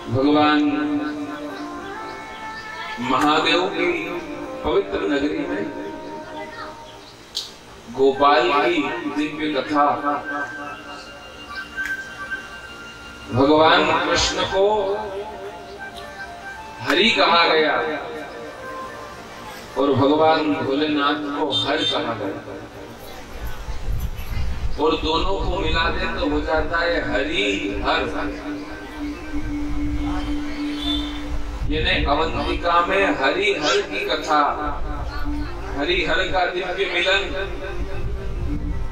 भगवान महादेव की पवित्र नगरी में गोपाल की दिव्य कथा, भगवान कृष्ण को हरि कहा गया और भगवान भोलेनाथ को हर कहा गया, और दोनों को मिला दे तो हो जाता है हरि हर। यानी अवंतिका में हरि हर की कथा, हरि हर का दिव्य मिलन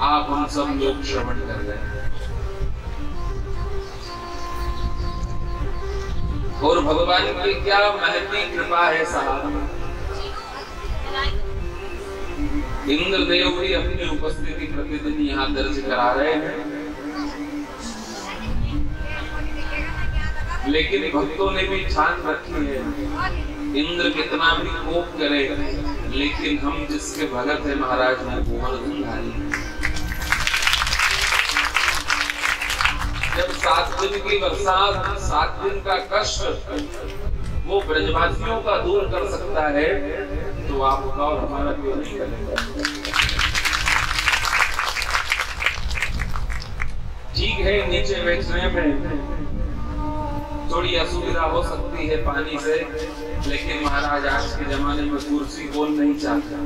आप हम सब लोग श्रवण कर रहे हैं। और भगवान की क्या महती कृपा है साहब। इंद्रदेव भी अपनी उपस्थिति प्रतिदिन यहाँ दर्ज करा रहे हैं, लेकिन भक्तों ने भी ठान रखी है, इंद्र कितना भी कोप करे, लेकिन हम जिसके भगत है महाराज वो गोवर्धनधारी। जब 7 दिन की बरसात, 7 दिन का कष्ट वो ब्रजवासियों का दूर कर सकता है, तो आपका और हमारा क्यों नहीं करेगा। ठीक है, नीचे बैठने में थोड़ी असुविधा हो सकती है पानी से, लेकिन महाराज आज के जमाने में कुर्सी कौन नहीं चाहता।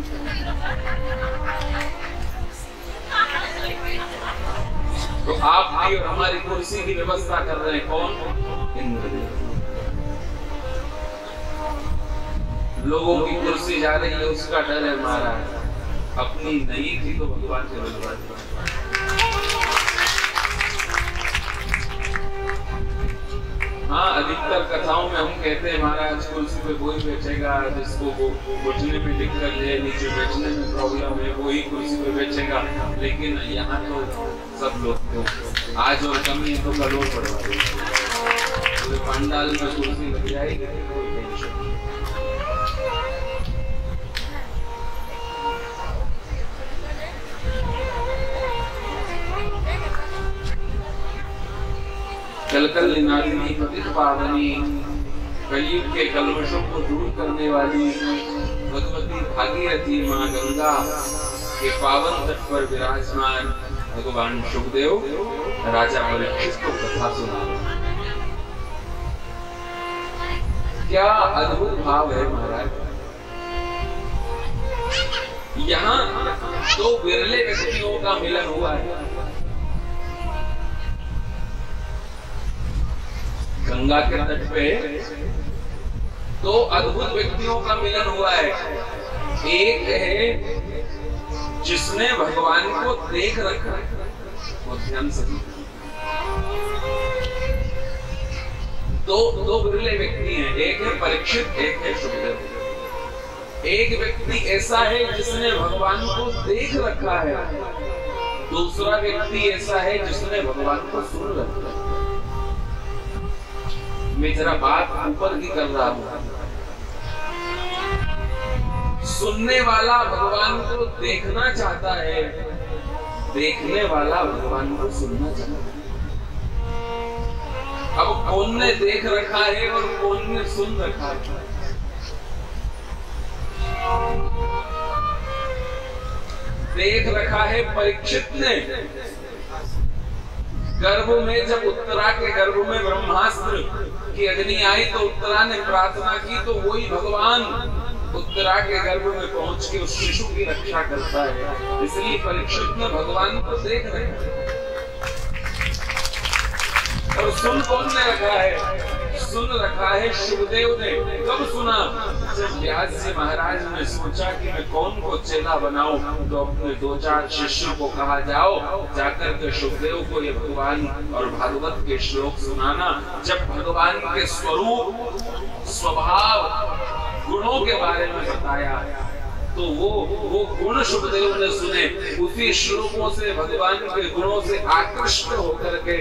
तो आपकी और हमारी कुर्सी की व्यवस्था कर रहे हैं कौन? इंद्रदेव। लोगों की कुर्सी जा रही है उसका डर है महाराज, अपनी नहीं थी तो भगवान के भगवान। हाँ, अधिकतर कथाओं में हम कहते हैं महाराज कुर्सी पे वही बैठेगा जिसको वो बैठने में दिक्कत है, नीचे बैठने में प्रॉब्लम है, वही कुर्सी पे बैठेगा। लेकिन यहाँ तो सब लोग आज और कमी है तो कल और बढ़वा देंगे, पंडाल में कुर्सी लग जाएगी, कोई टेंशन नहीं। कलकल निनादिनी पतित पावनी, कलयुग के कलमशों को दूर करने वाली भगवती भागीरथी माँ गंगा के पावन तट पर विराजमान भगवान शुकदेव राजा परीक्षित को कथा सुना। क्या अद्भुत भाव है महाराज। यहाँ 2 विरले व्यक्तियों का मिलन हुआ है। गंगा के तट पे 2 अद्भुत व्यक्तियों का मिलन हुआ है। एक है जिसने भगवान को देख रखा, वो ध्यान से। दो विरले व्यक्ति हैं, एक है परीक्षित, एक है शुकदेव। एक व्यक्ति ऐसा है जिसने भगवान को देख रखा है, दूसरा व्यक्ति ऐसा है जिसने भगवान को सुन रखा है। मैं जरा बात ऊपर की कर रहा हूं। सुनने वाला भगवान को देखना चाहता है, देखने वाला भगवान को सुनना चाहता है। अब कौन ने देख रखा है और कौन ने सुन रखा है? देख रखा है परीक्षित ने। गर्भ में जब उत्तरा के गर्भ में ब्रह्मास्त्र की अग्नि आई तो उत्तरा ने प्रार्थना की, तो वही भगवान उत्तरा के गर्भ में पहुंच के उस शिशु की रक्षा करता है। इसलिए परीक्षित ने भगवान को देख रखा है। और सुन कौन ने रखा है? सुन रखा है शुकदेव ने। कब सुना? जब व्यास जी महाराज ने सोचा कि मैं कौन को चेला बनाऊं, तो अपने 2-4 शिष्यों को कहा जाओ जाकर के शुकदेव को ये भगवान और भागवत के श्लोक सुनाना। जब भगवान के स्वरूप, स्वभाव, गुणों के बारे में बताया तो वो गुण शुकदेव ने सुने। उसी श्लोकों से भगवान के गुणों से आकृष्ट होकर के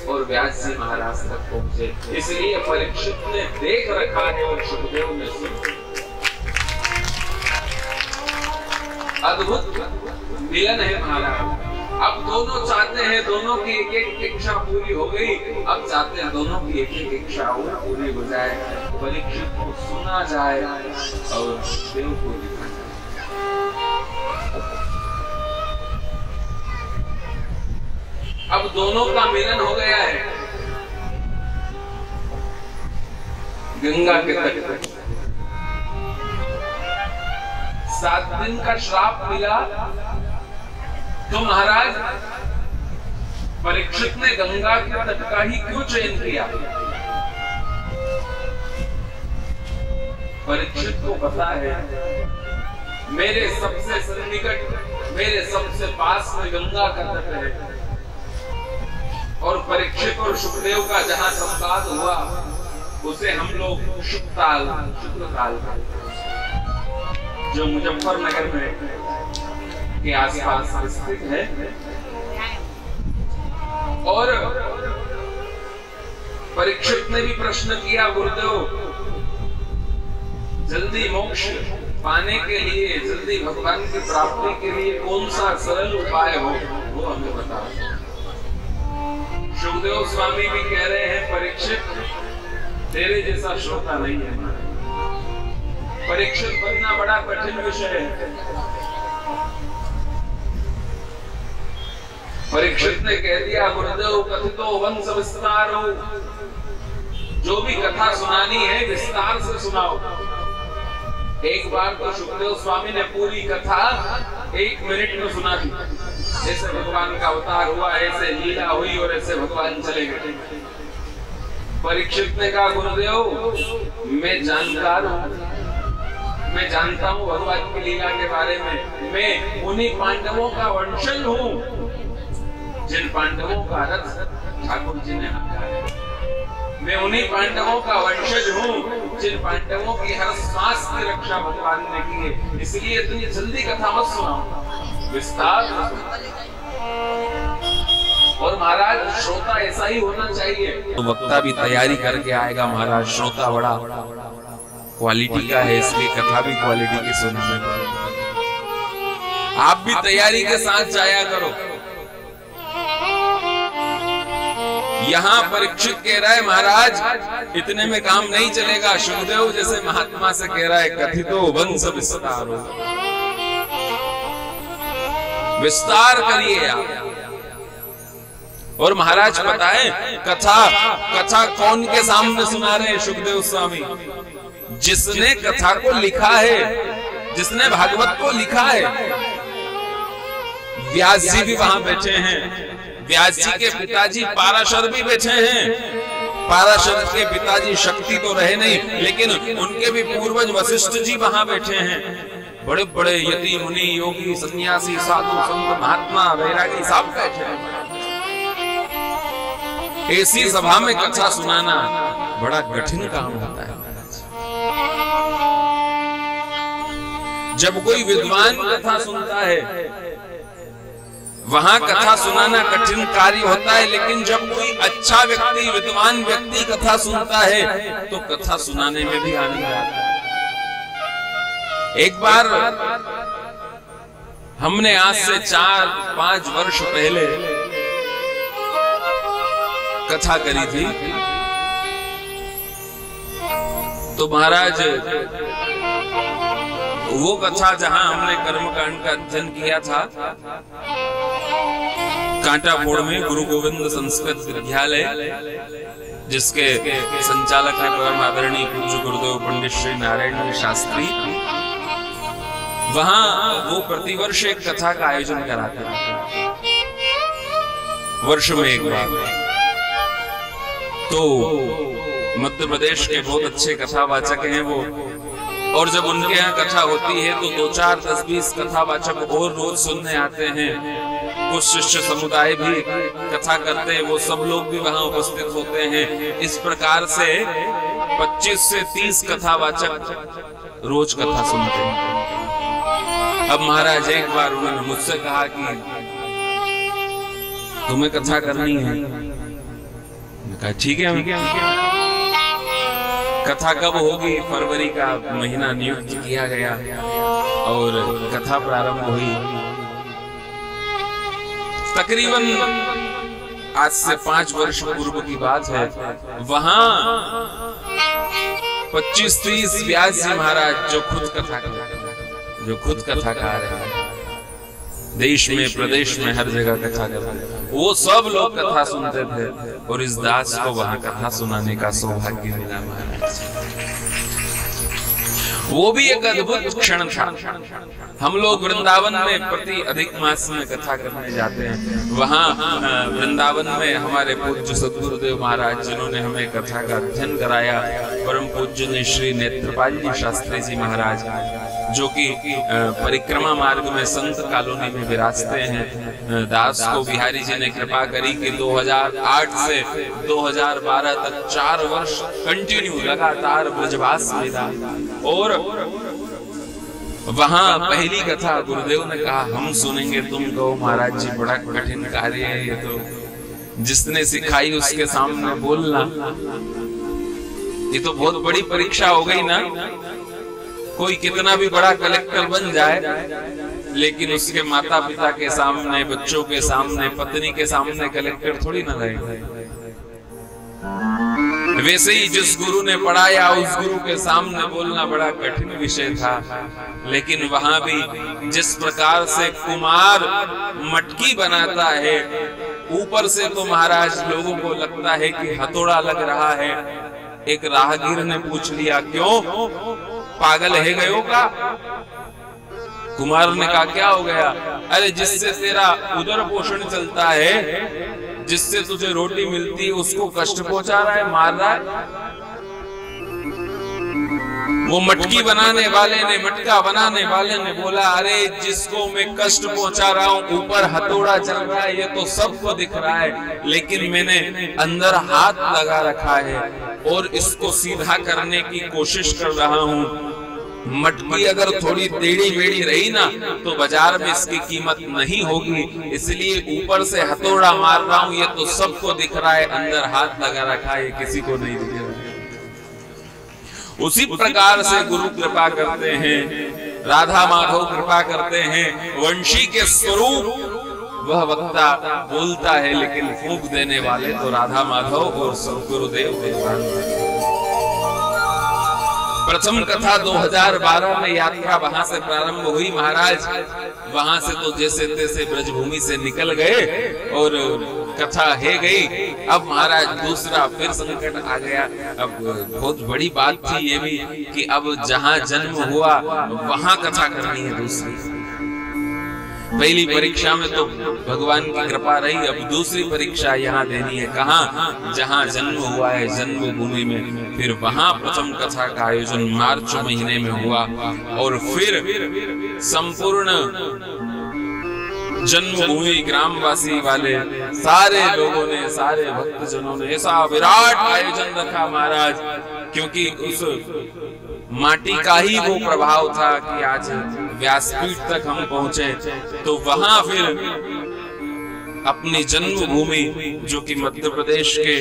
और व्यास जी महाराज तक पहुंचे। इसलिए परीक्षित ने देख रखा है और शुकदेव ने सुना। अद्भुत मिलन है महाराज। अब दोनों चाहते हैं, दोनों की एक एक इच्छा पूरी हो गई, अब चाहते हैं दोनों की एक एक इच्छा और पूरी हो जाए, परीक्षित को सुना जाए और देव को दिखा जाए। अब दोनों का मिलन हो गया है गंगा के तट पर। 7 दिन का श्राप मिला तो महाराज परीक्षित ने गंगा के तट का ही क्यों चयन किया? परीक्षित को पता है मेरे सबसे सन्निकट, मेरे सबसे पास में गंगा का तट है, और परीक्षित और सुखदेव का जहां संवाद हुआ उसे हम लोग शुक्रताल जो मुजफ्फरनगर में के आसपास स्थित है, और परीक्षित ने भी प्रश्न किया, गुरुदेव जल्दी मोक्ष पाने के लिए, जल्दी भगवान की प्राप्ति के लिए कौन सा सरल उपाय हो वो हमें बताओ। सुखदेव स्वामी भी कह रहे हैं, परीक्षित तेरे जैसा श्रोता नहीं है। परीक्षित बनना बड़ा कठिन विषय है। परीक्षित ने कह दिया, गुरुदेव कथितो वंश विस्तारो, जो भी कथा सुनानी है विस्तार से सुनाओ। एक बार तो सुखदेव स्वामी ने पूरी कथा 1 मिनट में सुना दी। ऐसे भगवान का अवतार हुआ, ऐसे लीला हुई और ऐसे भगवान चले गए। परीक्षित ने कहा, गुरुदेव मैं जानकार हूँ, मैं जानता हूँ भगवान की लीला के बारे में। मैं उन्हीं पांडवों का वंशज हूँ जिन पांडवों का रथ ठाकुर जी ने हाका है। मैं उन्हीं पांडवों का वंशज हूँ जिन पांडवों की हर सांस की रक्षा भगवान ने की है। इसलिए इतनी जल्दी कथा मत सुनाओ, विस्तार। और महाराज श्रोता ऐसा ही होना चाहिए। तो वक्ता भी तैयारी करके आएगा महाराज, श्रोता बड़ा क्वालिटी का है, इसलिए कथा भी क्वालिटी की सुनाने आप भी तैयारी के साथ जाया करो। यहाँ परीक्षित कह रहा है, महाराज इतने में काम नहीं चलेगा। सुखदेव जैसे महात्मा से कह रहा है, कथितो वंश विस्तार, विस्तार करिए आप। और महाराज बताएं, कथा कौन के सामने सुना रहे हैं? सुखदेव स्वामी, जिसने कथा को लिखा है, जिसने भागवत को लिखा है। व्यास जी भी वहां बैठे हैं, व्यास जी के पिताजी पाराशर भी बैठे हैं। पाराशर के पिताजी शक्ति तो रहे नहीं, लेकिन उनके भी पूर्वज वशिष्ठ जी वहां बैठे हैं। बड़े बड़े यति मुनि योगी सन्यासी साधु संत महात्मा वैरागी सब बैठे हैं। ऐसी सभा में कथा सुनाना बड़ा कठिन काम होता है। जब कोई विद्वान कथा सुनता है वहां कथा सुनाना कठिन कार्य होता है, लेकिन जब कोई अच्छा व्यक्ति, विद्वान व्यक्ति कथा सुनता है तो कथा सुनाने में भी आनंद आता है। एक बार हमने आज से 4-5 वर्ष पहले कथा करी थी, तो महाराज वो कथा जहां हमने कर्मकांड का अध्ययन किया था, कांटाफोड़ में गुरु गोविंद संस्कृत विद्यालय, जिसके संचालक है परम आदरणीय पूज्य गुरुदेव पंडित श्री नारायण शास्त्री। वहां वो प्रतिवर्ष एक कथा का आयोजन कराते हैं, वर्ष में एक बार। तो मध्य प्रदेश के बहुत अच्छे कथावाचक हैं वो, और जब उनके यहाँ कथा होती है तो 2-4, 10-20 कथावाचक और रोज सुनने आते हैं। कुछ शिष्य समुदाय भी कथा करते हैं, वो सब लोग भी वहां उपस्थित होते हैं। इस प्रकार से 25 से 30 कथावाचक रोज कथा सुनते हैं। अब महाराज एक बार उन्होंने मुझसे कहा कि तुम्हें कथा करनी है। मैं कहा ठीक है। कथा कब होगी? फरवरी का महीना नियुक्त किया गया और कथा प्रारंभ हुई। तकरीबन आज से 5 वर्ष पूर्व की बात है। वहां 25-30 व्यास जी महाराज जो खुद कथाकार हैं, देश में प्रदेश में हर जगह कथा करते हैं, वो सब लोग कथा सुनते थे और इस दास को वहां कथा सुनाने का सौभाग्य मिला महाराज। वो भी एक अद्भुत क्षण था। हम लोग वृंदावन में प्रति अधिक मास में कथा करने जाते हैं। वहां वृंदावन में हमारे पूज्य सद्गुरुदेव महाराज जिन्होंने हमें कथा का अध्ययन कराया, परम पूज्य श्री नेत्रपाल जी शास्त्री जी महाराज, जो कि परिक्रमा मार्ग में संत कॉलोनी में विराजते हैं। दास को बिहारी जी ने कृपा करी कि 2008 से 2012 तक 4 वर्ष कंटिन्यू लगातार ब्रजवास मिला। और वहां पहली कथा गुरुदेव ने कहा हम सुनेंगे, तुम कहो महाराज जी बड़ा कठिन कार्य है ये, तो जिसने सिखाई उसके सामने बोलना, ये तो बहुत बड़ी परीक्षा हो गई ना। कोई कितना भी बड़ा कलेक्टर बन जाए, लेकिन उसके माता पिता के सामने, बच्चों के सामने, पत्नी के सामने कलेक्टर थोड़ी ना रहे। वैसे ही जिस गुरु ने पढ़ाया उस गुरु के सामने बोलना बड़ा कठिन विषय था। लेकिन वहां भी जिस प्रकार से कुमार मटकी बनाता है, ऊपर से तो महाराज लोगों को लगता है कि हथौड़ा लग रहा है। एक राहगीर ने पूछ लिया, क्यों पागल है गयो का? कुमार ने कहा क्या हो गया? अरे जिससे तेरा उदर पोषण चलता है, जिससे तुझे रोटी मिलती है, उसको कष्ट पहुंचा रहा है, मार रहा है। वो मटकी बनाने वाले ने, मटका बनाने वाले ने बोला, अरे जिसको मैं कष्ट पहुंचा रहा हूँ, ऊपर हथौड़ा चल रहा है, ये तो सबको दिख रहा है, लेकिन मैंने अंदर हाथ लगा रखा है और इसको सीधा करने की कोशिश कर रहा हूँ। मटकी अगर थोड़ी टेढ़ी मेढ़ी रही ना तो बाजार में इसकी कीमत नहीं होगी, इसलिए ऊपर से हथौड़ा मार रहा हूँ, ये तो सबको दिख रहा है, अंदर हाथ लगा रखा है, किसी को नहीं दिखेगा। उसी प्रकार से गुरु कृपा करते हैं, राधा माधव कृपा करते हैं। वंशी के स्वरूप वह वक्ता बोलता है, लेकिन फूंक देने वाले तो राधा माधव और सद्गुरुदेव भगवान। प्रथम कथा 2012 में यात्रा वहां से प्रारंभ हुई महाराज। वहां से तो जैसे तैसे ब्रजभूमि से निकल गए और कथा है गई। अब महाराज दूसरा फिर संकट आ गया। अब बहुत बड़ी बात थी ये भी कि अब जहां जन्म हुआ वहां कथा करनी है दूसरी। पहली परीक्षा में तो भगवान की कृपा रही, अब दूसरी परीक्षा यहाँ देनी है। कहाँ? जहाँ जन्म हुआ है, जन्मभूमि में। फिर वहां प्रथम कथा का आयोजन मार्च महीने में हुआ और फिर संपूर्ण जन्मभूमि ग्रामवासी वाले सारे लोगों ने, सारे भक्तजनों ने ऐसा विराट आयोजन रखा महाराज, क्योंकि उस माटी का ही वो प्रभाव था कि आज व्यासपीठ तक हम पहुंचे। तो वहां फिर अपनी जन्मभूमि जो कि मध्य प्रदेश के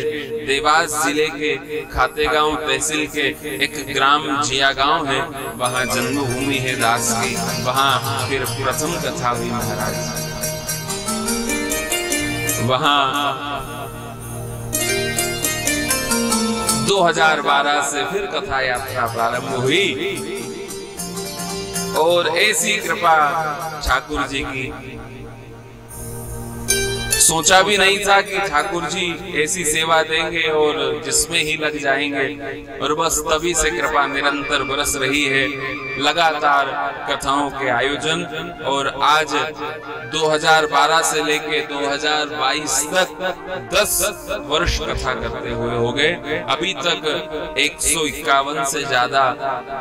देवास जिले के खातेगांव तहसील के एक ग्राम जिया गांव है, वहां जन्मभूमि है दास की। वहां फिर प्रथम कथा हुई महाराज। वहां 2012 से फिर कथा यात्रा प्रारंभ हुई और ऐसी कृपा ठाकुर जी की, सोचा भी नहीं था कि ठाकुर जी ऐसी सेवा देंगे और जिसमें ही लग जाएंगे। और बस तभी से कृपा निरंतर बरस रही है, लगातार कथाओं के आयोजन। और आज 2012 से लेके 2022 तक 10 वर्ष कथा करते हुए हो गए। अभी तक 151 से ज्यादा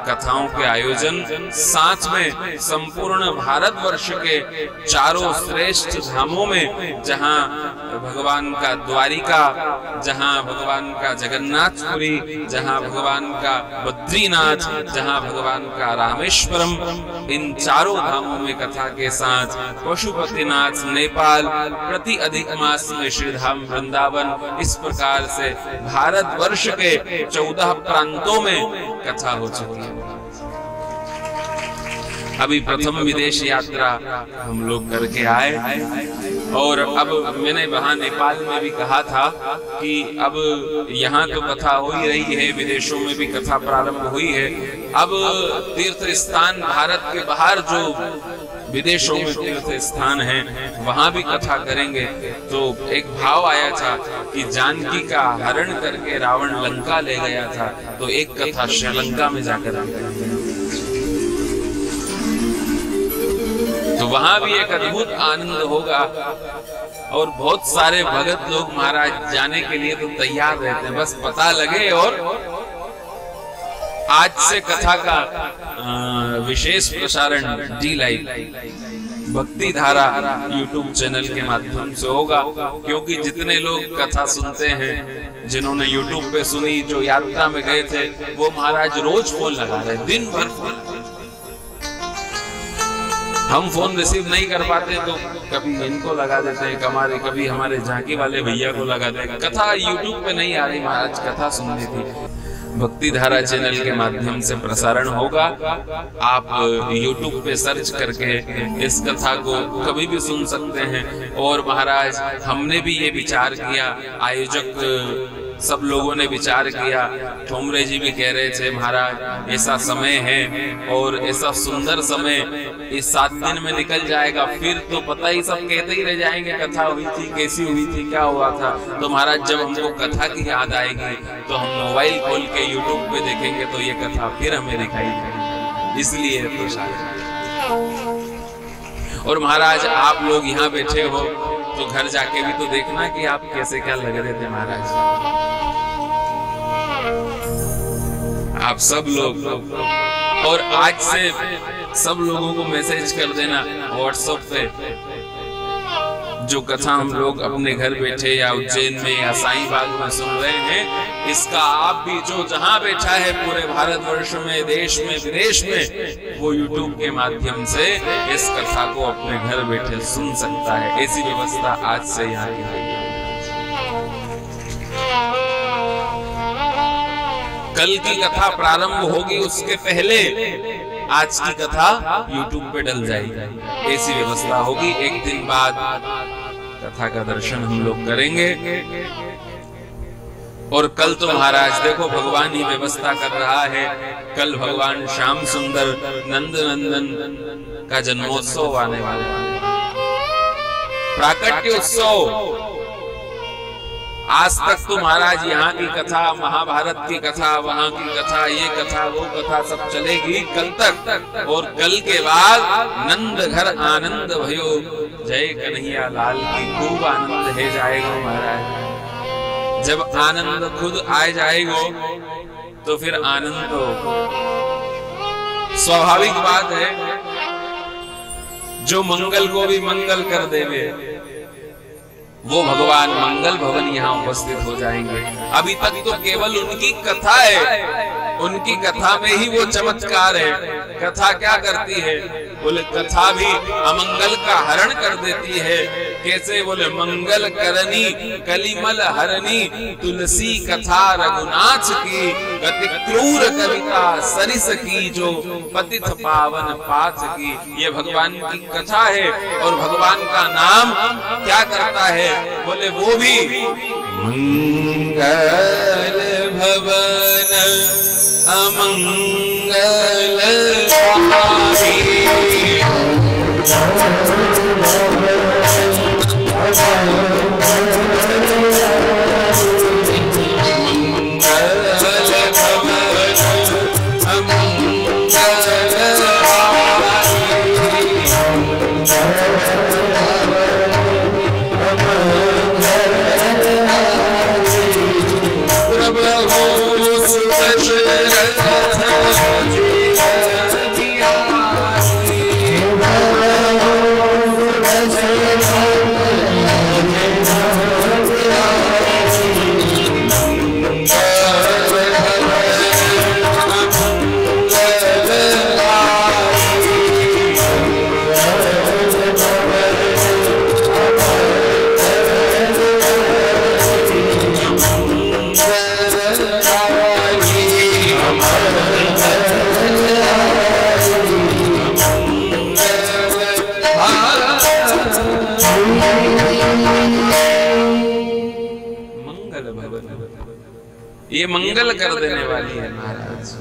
कथाओं के आयोजन, साथ में संपूर्ण भारतवर्ष के चारों श्रेष्ठ धामों में, जहां भगवान का द्वारिका, जहां भगवान का जगन्नाथपुरी, जहां भगवान का बद्रीनाथ, जहां भगवान का रामेश्वरम, इन चारों धामों में कथा के साथ पशुपतिनाथ नेपाल, प्रति अधिक मास में श्रीधाम वृंदावन, इस प्रकार से भारतवर्ष के 14 प्रांतों में कथा हो चुकी है। अभी प्रथम विदेश यात्रा हम लोग करके आए और अब मैंने वहां नेपाल में भी कहा था कि अब यहाँ तो कथा हो ही रही है, विदेशों में भी कथा प्रारंभ हुई है, अब तीर्थ स्थान भारत के बाहर जो विदेशों में तीर्थ स्थान है वहां भी कथा करेंगे। तो एक भाव आया था कि जानकी का हरण करके रावण लंका ले गया था, तो एक कथा श्रीलंका में जाकर तो वहां भी एक अद्भुत आनंद होगा और बहुत सारे भगत लोग महाराज जाने के लिए तो तैयार रहते हैं, बस पता लगे। और आज से कथा का विशेष प्रसारण डी लाइव भक्ति धारा यूट्यूब चैनल के माध्यम से होगा, क्योंकि जितने लोग कथा सुनते हैं, जिन्होंने यूट्यूब पे सुनी, जो यात्रा में गए थे, वो महाराज रोज फोन लगा रहे, दिन भर फोन। हम फोन रिसीव नहीं कर पाते तो कभी इनको लगा देते हैं, कभी हमारे झांकी वाले भैया को लगा देते हैं। कथा यूट्यूब पे नहीं आ रही महाराज, कथा सुननी थी, भक्ति धारा चैनल के माध्यम से प्रसारण होगा। आप YouTube पे सर्च करके इस कथा को कभी भी सुन सकते हैं। और महाराज हमने भी ये विचार किया, आयोजक सब लोगों ने विचार किया, ठोमरे जी भी कह रहे थे महाराज ऐसा समय है और ऐसा सुंदर समय इस 7 दिन में निकल जाएगा, फिर तो पता ही सब कहते ही रह जाएंगे कथा हुई थी, कैसी हुई थी, क्या हुआ था। तो महाराज जब हमको कथा की याद आएगी तो हम मोबाइल खोल के यूट्यूब पे देखेंगे तो ये कथा फिर हमें दिखाई देगी, इसलिए तो शायद। और महाराज आप लोग यहाँ बैठे हो तो घर जाके भी तो देखना कि आप कैसे क्या लग रहे थे महाराज। आप सब लोग और आज से सब लोगों को मैसेज कर देना व्हाट्सएप पे, जो कथा हम लोग अपने घर बैठे या उज्जैन में या साईं बाग में सुन रहे हैं, इसका आप भी जो जहां बैठा है पूरे भारतवर्ष में, देश में, विदेश में, वो यूट्यूब के माध्यम से इस कथा को अपने घर बैठे सुन सकता है। ऐसी व्यवस्था आज से यहाँ की है। कल की कथा प्रारंभ होगी, उसके पहले आज की कथा YouTube पे डल जाएगी, ऐसी व्यवस्था होगी। एक दिन बाद कथा का दर्शन हम लोग करेंगे। और कल तो महाराज देखो भगवान ही व्यवस्था कर रहा है। कल भगवान श्याम सुंदर नंद नंदन का जन्मोत्सव आने वाला है, प्राकट्य उत्सव। आज तक तो महाराज यहाँ की कथा, महाभारत की कथा, वहां की कथा, ये कथा, वो कथा सब चलेगी कल तक। और कल के बाद नंद घर आनंद भयो, जय कन्हैया लाल की खूब आनंद है जाएगा महाराज। जब आनंद खुद आ जाएगा तो फिर आनंद तो स्वाभाविक बात है। जो मंगल को भी मंगल कर देवे वो भगवान मंगल भवन यहाँ उपस्थित हो जाएंगे। अभी तक तो केवल उनकी कथा है, उनकी कथा में ही वो चमत्कार है। कथा क्या करती है? बोले कथा भी अमंगल का हरण कर देती है। कैसे? बोले मंगल करनी कलिमल हरनी, तुलसी कथा रघुनाथ की, गति क्रूर कविता सरिस की, जो पतित पावन पाथ की। ये भगवान की कथा है। और भगवान का नाम क्या करता है? बोले वो भी मंगल भवन अमंगल ये मंगल कर देने वाली है महाराज,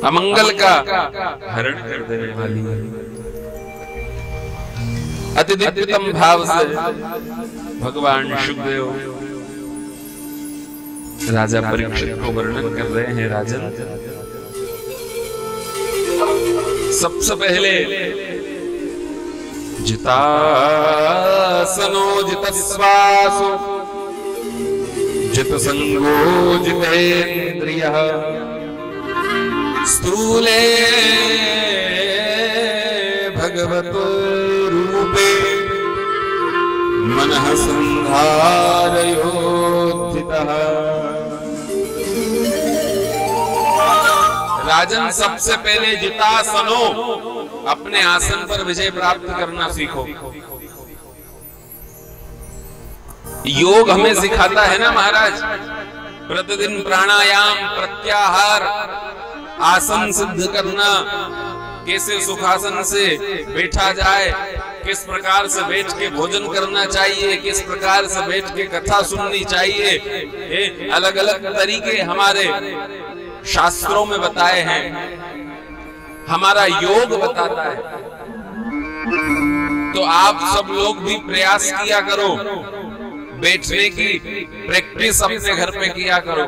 अमंगल का हरण कर देने वाली है। अति दिव्यतम भाव से भगवान शुकदेव राजा परीक्षित को वर्णन कर रहे हैं। राजन, सबसे पहले जितासनो जितश्वासो जितसंगो जितेन्द्रियः स्थूले भगवतो रूपे मनः संधारयोत्थितः। राजन, सबसे पहले जितासनो, अपने आसन पर विजय प्राप्त करना सीखो। योग हमें सिखाता है ना महाराज, प्रतिदिन प्राणायाम, प्रत्याहार, आसन सिद्ध करना, कैसे सुखासन से बैठा जाए, किस प्रकार से बैठ के भोजन करना चाहिए, किस प्रकार से बैठ के कथा सुननी चाहिए, अलग अलग तरीके हमारे शास्त्रों में बताए हैं, हमारा योग बताता है। तो आप सब लोग भी प्रयास किया करो, बैठने की प्रैक्टिस अपने घर पे किया करो।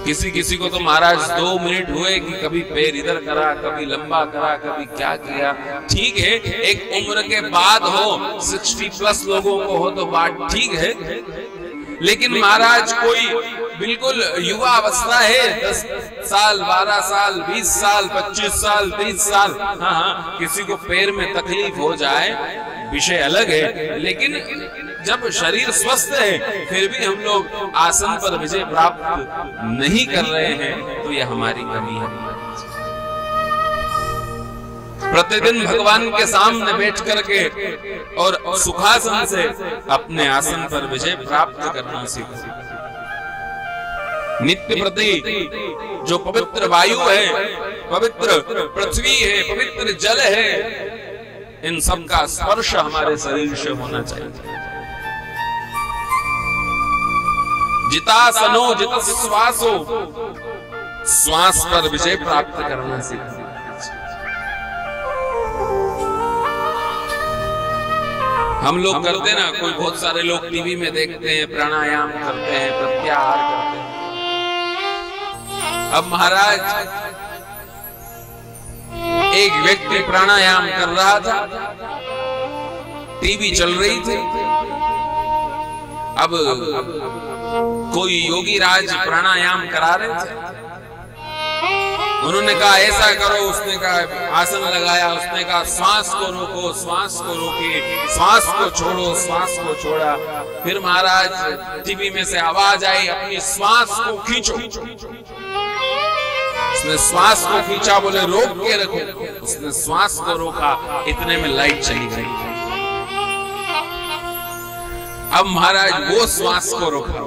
किसी किसी को तो महाराज 2 मिनट हुए कि कभी पैर इधर करा, कभी लंबा करा, कभी क्या किया। ठीक है, एक उम्र के बाद हो, 60+ लोगों को हो तो बात ठीक है, लेकिन महाराज कोई बिल्कुल युवा अवस्था है, 10 साल, 12 साल, 20 साल, 25 साल, 30 साल, हाँ, किसी को पैर में तकलीफ हो जाए विषय अलग है, लेकिन जब शरीर स्वस्थ है फिर भी हम लोग आसन पर विजय प्राप्त नहीं कर रहे हैं, तो यह हमारी कमी है। प्रतिदिन भगवान के सामने बैठ करके और सुखासन से अपने आसन पर विजय प्राप्त करना सीखो। नित्य प्रति जो पवित्र वायु है, पवित्र पृथ्वी है, पवित्र जल है, इन सब का स्पर्श हमारे शरीर से होना चाहिए। जितासनो जितश्वासो, श्वास पर विजय प्राप्त करना सीखो। हम लोग करते ना, कोई बहुत सारे लोग टीवी में देखते हैं, प्राणायाम करते हैं, प्रत्याहार करते हैं। अब महाराज एक व्यक्ति प्राणायाम कर रहा था, टीवी चल रही थी। अब कोई योगी राज प्राणायाम करा रहे थे, उन्होंने कहा ऐसा करो, उसने कहा आसन लगाया, उसने कहा श्वास को रोको, श्वास को रोके, श्वास को छोड़ो, श्वास को छोड़ा। फिर महाराज टीवी में से आवाज आई, अपनी श्वास को खींचो। उसने श्वास को खींचा, बोले रोक के रखो, उसने श्वास को रोका, इतने में लाइट चली गई। अब महाराज वो श्वास को रोका,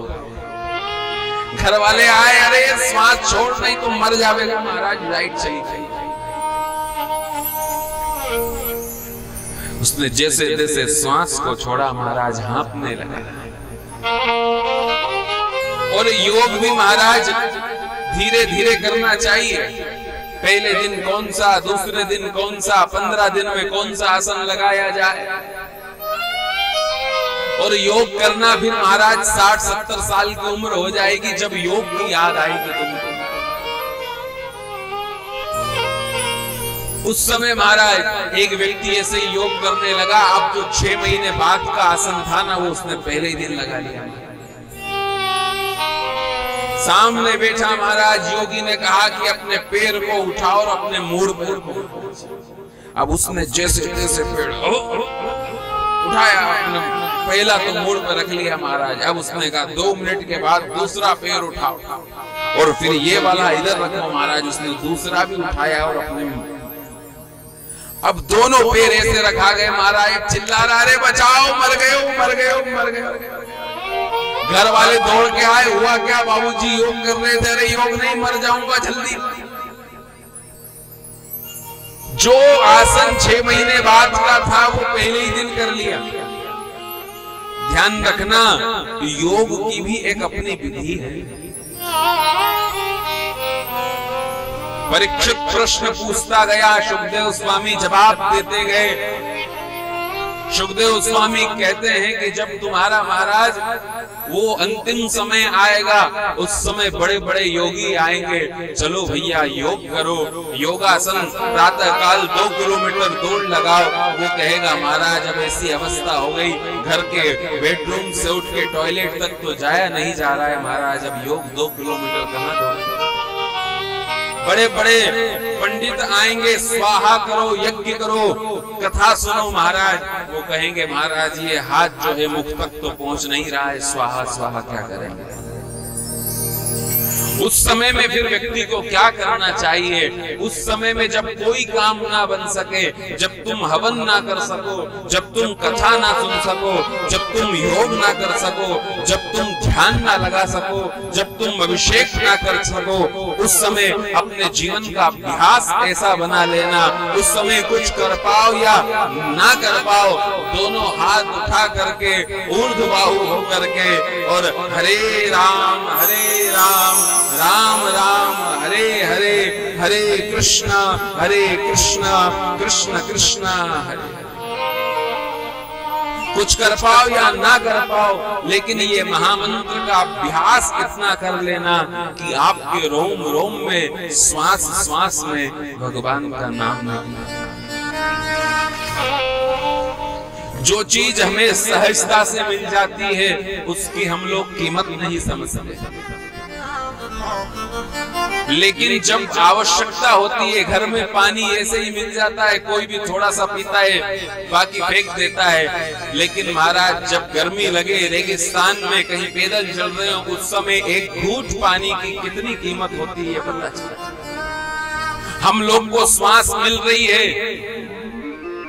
घर वाले आए, अरे श्वास छोड़, नहीं तो मर जाएगा। महाराज लाइट चली गई। उसने जैसे जैसे श्वास को छोड़ा, महाराज हाँफने लगा। और योग भी महाराज धीरे धीरे करना चाहिए। पहले दिन कौन सा, दूसरे दिन कौन सा, 15 दिन में कौन सा आसन लगाया जाए। और योग करना भी महाराज 60-70 साल की उम्र हो जाएगी जब योग की याद आएगी तुमको। उस समय महाराज एक व्यक्ति ऐसे ही योग करने लगा। अब जो 6 महीने बाद का आसन था ना, वो उसने पहले ही दिन लगा लिया। सामने बैठा महाराज योगी ने कहा कि अपने पैर को उठाओ और अपने मूड पर। अब उसने जैसे जैसे पैर उठाया, अपने पहला तो मूड पर रख लिया महाराज। अब उसने कहा 2 मिनट के बाद दूसरा पैर उठाओ और फिर ये वाला इधर रखो महाराज। उसने दूसरा भी उठाया और अपने, अब दोनों पैर ऐसे रखा गए महाराज। चिल्ला रहा, अरे बचाओ, मर गए, मर गए, मर गए। घर वाले दौड़ के आए, हुआ क्या बाबूजी? योग कर रहे थे। अरे योग नहीं, मर जाऊंगा जल्दी। जो आसन 6 महीने बाद का था वो पहले ही दिन कर लिया। ध्यान रखना, योग की भी एक अपनी विधि है। परीक्षित प्रश्न पूछता गया, सुखदेव स्वामी जवाब देते गए। सुखदेव स्वामी कहते हैं कि जब तुम्हारा महाराज वो अंतिम समय आएगा, उस समय बड़े बड़े योगी आएंगे, चलो भैया योग करो, योगासन, प्रातः काल 2 किलोमीटर दौड़ लगाओ। वो कहेगा महाराज अब ऐसी अवस्था हो गई, घर के बेडरूम से उठ के टॉयलेट तक तो जाया नहीं जा रहा है महाराज, अब योग 2 किलोमीटर कहाँ दौड़े। बड़े बड़े पंडित आएंगे, स्वाहा करो, यज्ञ करो, कथा सुनो महाराज। वो कहेंगे महाराज ये हाथ जो है मुख तक तो पहुंच नहीं रहा है, स्वाहा स्वाहा क्या करेंगे। उस समय में फिर व्यक्ति को क्या करना चाहिए? उस समय में जब कोई काम ना बन सके, जब तुम हवन ना कर सको, जब तुम कथा ना सुन सको, जब तुम योग ना कर सको, जब तुम ध्यान ना लगा सको, जब तुम अभिषेक ना कर सको, उस समय अपने जीवन का अभ्यास ऐसा बना लेना, उस समय कुछ कर पाओ या ना कर पाओ, दोनों हाथ उठा करके ऊर्ध्वबाहु होकर के और हरे राम राम राम हरे हरे, हरे कृष्णा कृष्ण कृष्ण हरे। कुछ कर पाओ या ना कर पाओ, लेकिन ये महामंत्र का अभ्यास इतना कर लेना कि आपके रोम रोम में, श्वास श्वास में भगवान का नाम लेना। जो चीज हमें सहजता से मिल जाती है, उसकी हम लोग कीमत नहीं समझते, लेकिन जब आवश्यकता होती है, घर में पानी ऐसे ही मिल जाता है, कोई भी थोड़ा सा पीता है, बाकी फेंक देता है। लेकिन महाराज जब गर्मी लगे, रेगिस्तान में कहीं पैदल चल रहे हो, उस समय एक घूंट पानी की कितनी कीमत होती है पता चलता। हम लोग को श्वास मिल रही है,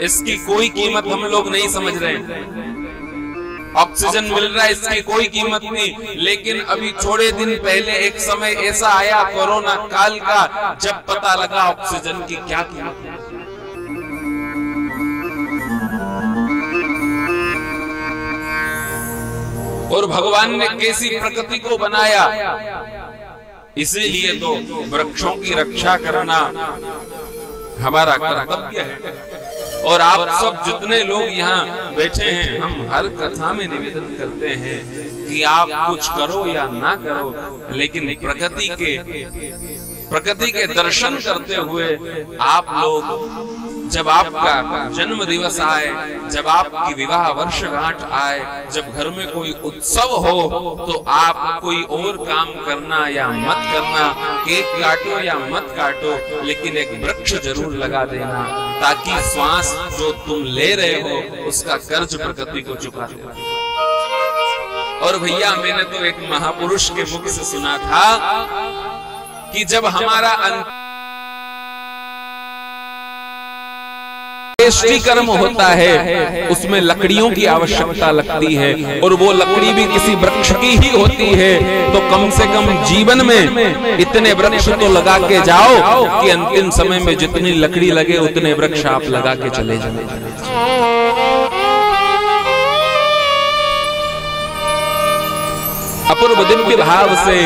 इसकी कोई कीमत हम लोग नहीं समझ रहे हैं। ऑक्सीजन मिल रहा है, इसकी कोई कीमत नहीं। लेकिन अभी थोड़े दिन पहले एक समय ऐसा आया कोरोना काल का, जब पता लगा ऑक्सीजन की क्या कीमत है। और भगवान ने कैसी प्रकृति को बनाया, इसीलिए तो वृक्षों की रक्षा करना हमारा कर्तव्य है। और आप सब जितने लोग यहाँ बैठे हैं, हम हर कथा में निवेदन करते हैं कि आप कुछ करो या ना करो, लेकिन प्रकृति के दर्शन करते हुए आप लोग, जब आपका जन्म दिवस आए, जब आपकी विवाह वर्षगांठ आए, जब घर में कोई उत्सव हो, तो आप कोई और काम करना या मत करना, केक काटो या मत काटो, लेकिन एक वृक्ष जरूर लगा देना, ताकि श्वास जो तुम ले रहे हो उसका कर्ज प्रकृति को चुका दे। और भैया मैंने तो एक महापुरुष के मुख से सुना था कि जब हमारा कर्म होता है, उसमें लकड़ियों की आवश्यकता लगती है, और वो लकड़ी भी किसी वृक्ष की ही होती है। तो कम से कम जीवन में इतने वृक्ष तो लगा के जाओ कि अंतिम समय में जितनी लकड़ी लगे उतने वृक्ष आप लगा के चले जाओ। अपूर्व दिव्य भाव से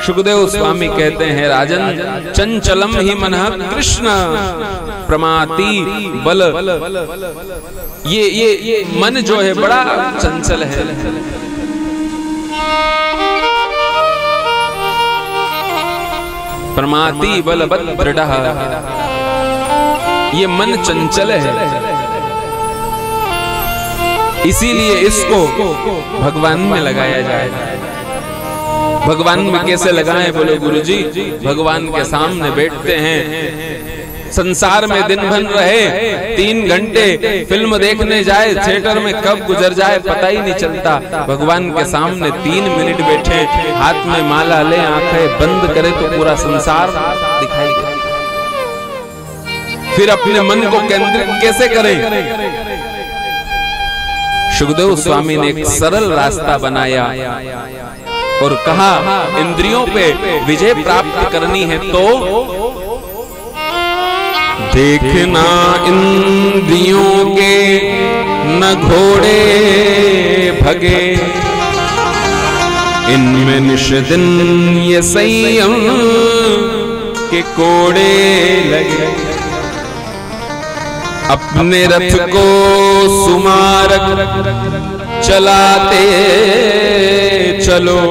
सुखदेव स्वामी कहते हैं, राजन चंचलम ही मनः कृष्ण प्रमाति बल। ये मन जो है बड़ा चंचल है। प्रमाति बल दृढ़, ये मन चंचल है, इसीलिए इसको भगवान में लगाया जाए। भगवान में कैसे लगाएं? बोले गुरुजी, भगवान के सामने बैठते हैं, संसार में दिन भर रहे, 3 घंटे फिल्म देखने जाए, थिएटर में कब गुजर जाए पता ही नहीं चलता। भगवान के सामने 3 मिनट बैठे, हाथ में माला ले, आंखें बंद करे तो पूरा संसार दिखाई दे। फिर अपने मन को केंद्रित कैसे करें? सुखदेव स्वामी ने एक सरल रास्ता बनाया और कहा, इंद्रियों पे विजय प्राप्त करनी है तो देखना इंद्रियों के न घोड़े भगे, इनमें निष्दिन ये संयम के कोड़े लगे। अपने रथ को सुमारक चलाते चलो,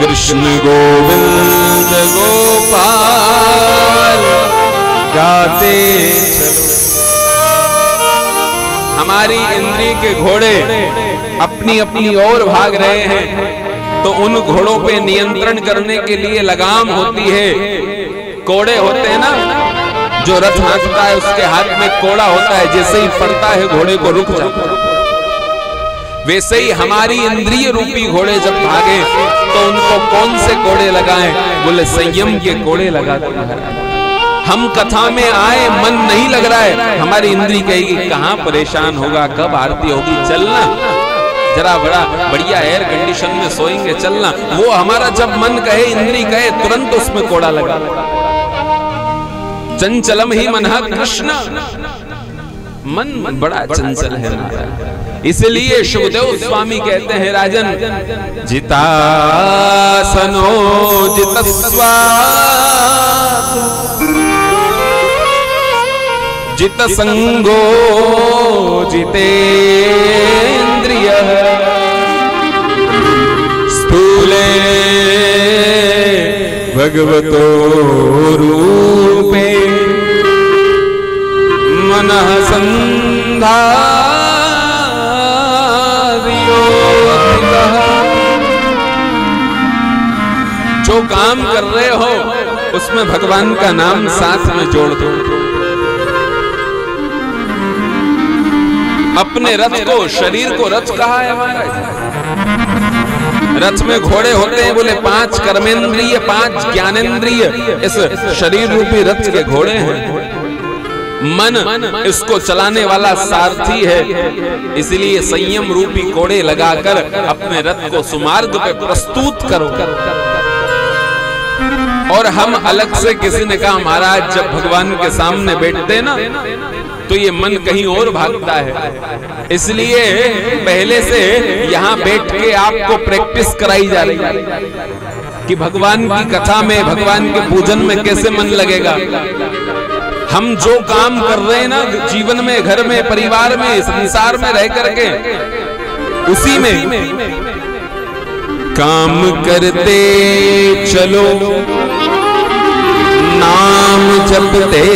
कृष्ण गोविंद गोपाल गाते चलो। हमारी इंद्रिय के घोड़े अपनी अपनी ओर भाग रहे हैं, तो उन घोड़ों पे नियंत्रण करने के लिए लगाम होती है, कोड़े होते हैं ना। जो रथ हाँकता है उसके हाथ में कोड़ा होता है, जैसे ही पड़ता है घोड़े को रुक जाता है। वैसे ही हमारी इंद्रिय रूपी घोड़े जब भागे तो उनको कौन से कोड़े लगाएं? बोले संयम के कोड़े लगाते हैं। हम कथा में आए, मन नहीं लग रहा है, हमारी इंद्री कहेगी कहां परेशान होगा, कब आरती होगी, चलना जरा बड़ा बढ़िया एयर कंडीशन में सोएंगे, चलना। वो हमारा जब मन कहे, इंद्री कहे, तुरंत उसमें कोड़ा लगा। चंचलम ही मनः कृष्ण, मन बड़ा चंचल है। इसलिए शुभदेव स्वामी कहते हैं, राजन जितासनो जितस्वा जित संगो जितेन्द्रिय स्थूले भगवतो रूपे मनः संधार्योऽधिकः। जो काम कर रहे हो उसमें भगवान का नाम साथ में जोड़ दो। अपने रथ को, शरीर को रथ कहा है महाराज। रथ में घोड़े होते हैं, बोले 5 कर्मेंद्रिय 5 ज्ञानेंद्रिय इस शरीर रूपी रथ के घोड़े हैं। मन इसको चलाने वाला सारथी है। इसलिए संयम रूपी कोड़े लगाकर अपने रथ को सुमार्ग पे प्रस्तुत करो। और हम अलग से, किसी ने कहा महाराज जब भगवान के सामने बैठते ना तो ये मन कहीं और भागता है, इसलिए पहले से यहाँ बैठ के आपको प्रैक्टिस कराई जा रही है कि भगवान की कथा में, भगवान के पूजन में कैसे मन लगेगा। हम जो काम कर रहे हैं ना जीवन में, घर में, परिवार में, संसार में रह करके, उसी में काम करते चलो, नाम जपते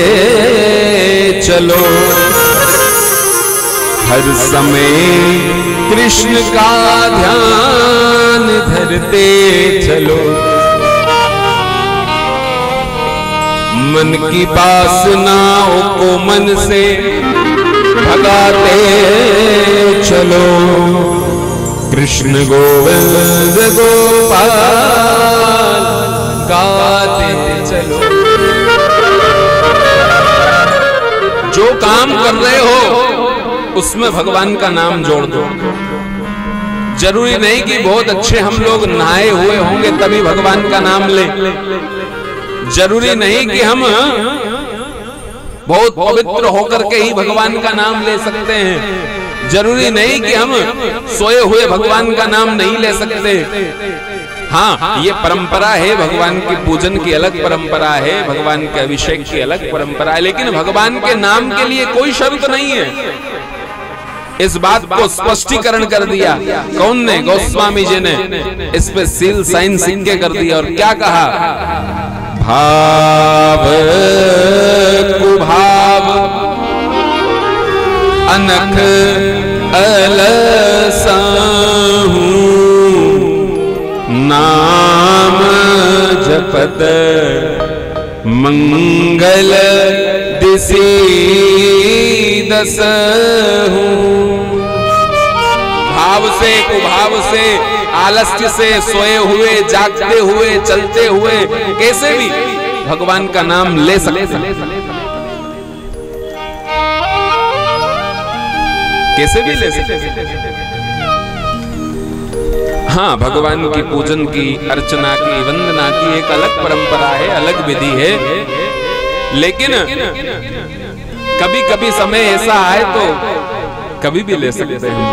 चलो, हर समय कृष्ण का ध्यान धरते चलो। मन की वासनाओं को मन से भगाते चलो, कृष्ण गोविंद गोपाल गाते चलो। जो काम कर रहे हो उसमें भगवान का नाम जोड़ दो। जरूरी नहीं कि बहुत अच्छे हम लोग नहाए हुए होंगे तभी भगवान का नाम ले। जरूरी नहीं कि हम बहुत पवित्र होकर के ही भगवान का नाम ले सकते हैं। जरूरी नहीं कि हम सोए हुए भगवान का नाम नहीं ले सकते। हाँ, ये परंपरा है, भगवान के पूजन की अलग परंपरा है, भगवान के अभिषेक की अलग परंपरा है, लेकिन भगवान के नाम के लिए कोई शर्त नहीं है। इस बात को स्पष्टीकरण कर दिया। कौन ने? गोस्वामी जी ने इस पे सील साइन सिक्के कर दिया और क्या कहा? भाव कुभाव अनख अलसाहू, नाम जपत मंगल दिसी दसहू। भाव से, कुभाव से, आलस्य से, सोए हुए, जागते हुए, चलते हुए, कैसे भी भगवान का नाम ले सकते, कैसे भी ले सकते। हाँ, भगवान की पूजन की, अर्चना की, वंदना की एक अलग परंपरा है, अलग विधि है, लेकिन कभी कभी समय ऐसा आए तो कभी भी ले सकते हैं।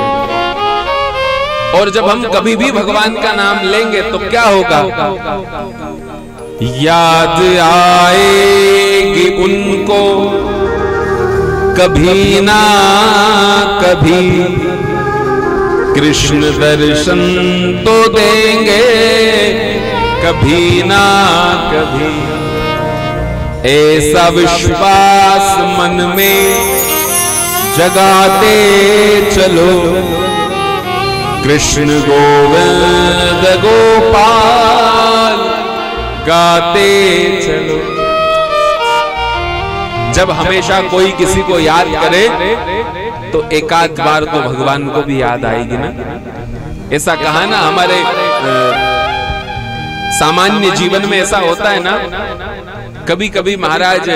और जब हम कभी भी भगवान का नाम लेंगे तो क्या होगा? याद आएगी उनको कभी ना कभी, कृष्ण दर्शन तो देंगे कभी ना कभी। ऐसा विश्वास मन में जगाते चलो, कृष्ण गोविंद गोपाल गाते चलो। जब हमेशा कोई किसी को याद करे तो एक आध बार तो भगवान को भी याद आएगी ना। ऐसा कहा ना, हमारे सामान्य जीवन में ऐसा होता है ना, कभी कभी महाराज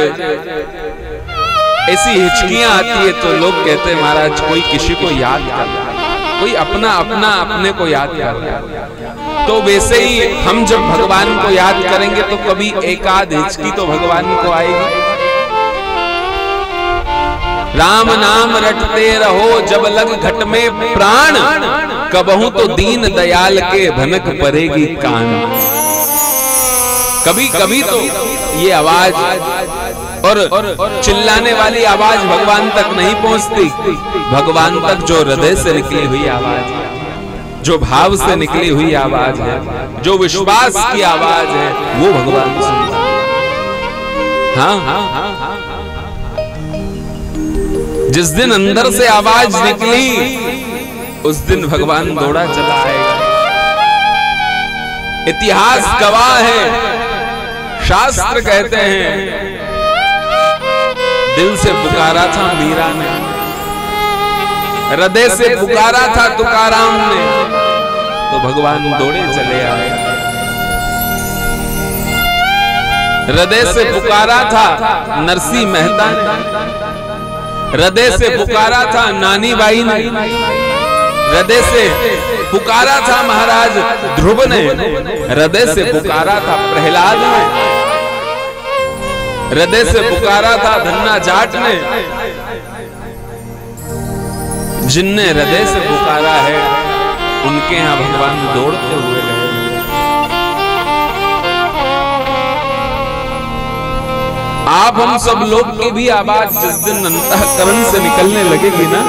ऐसी हिचकियां आती है तो लोग कहते हैं महाराज कोई किसी को याद कर, कोई अपना अपने को याद कर। तो वैसे ही हम जब भगवान को याद करेंगे तो कभी एक आध हिचकी तो भगवान को आएगी। राम नाम रटते रहो जब लग घट में प्राण, कबहू तो दीन दयाल के भनक पड़ेगी कान। कभी कभी तो ये आवाज और चिल्लाने वाली आवाज भगवान तक नहीं पहुंचती, भगवान तक जो हृदय से निकली हुई आवाज, जो भाव से निकली हुई आवाज है, जो विश्वास की आवाज है, वो भगवान सुनता। हाँ हाँ हाँ हाँ। जिस दिन अंदर से आवाज निकली उस दिन भगवान दौड़ा चला आएगा। इतिहास गवाह है, शास्त्र कहते हैं दिल से पुकारा था मीरा ने, हृदय से पुकारा था तुकाराम ने, तो भगवान दौड़े चले आए। हृदय से पुकारा था नरसिंह मेहता ने, हृदय से पुकारा था नानी बाई ने, हृदय से पुकारा था महाराज ध्रुव ने, हृदय से पुकारा था प्रहलाद ने, हृदय से पुकारा था धन्ना जाट ने। जिनने हृदय से पुकारा है उनके यहां भगवान दौड़ते हुए गए। आप हम सब लोग की भी आवाज जिस दिन अंतःकरण से निकलने लगेगी ना,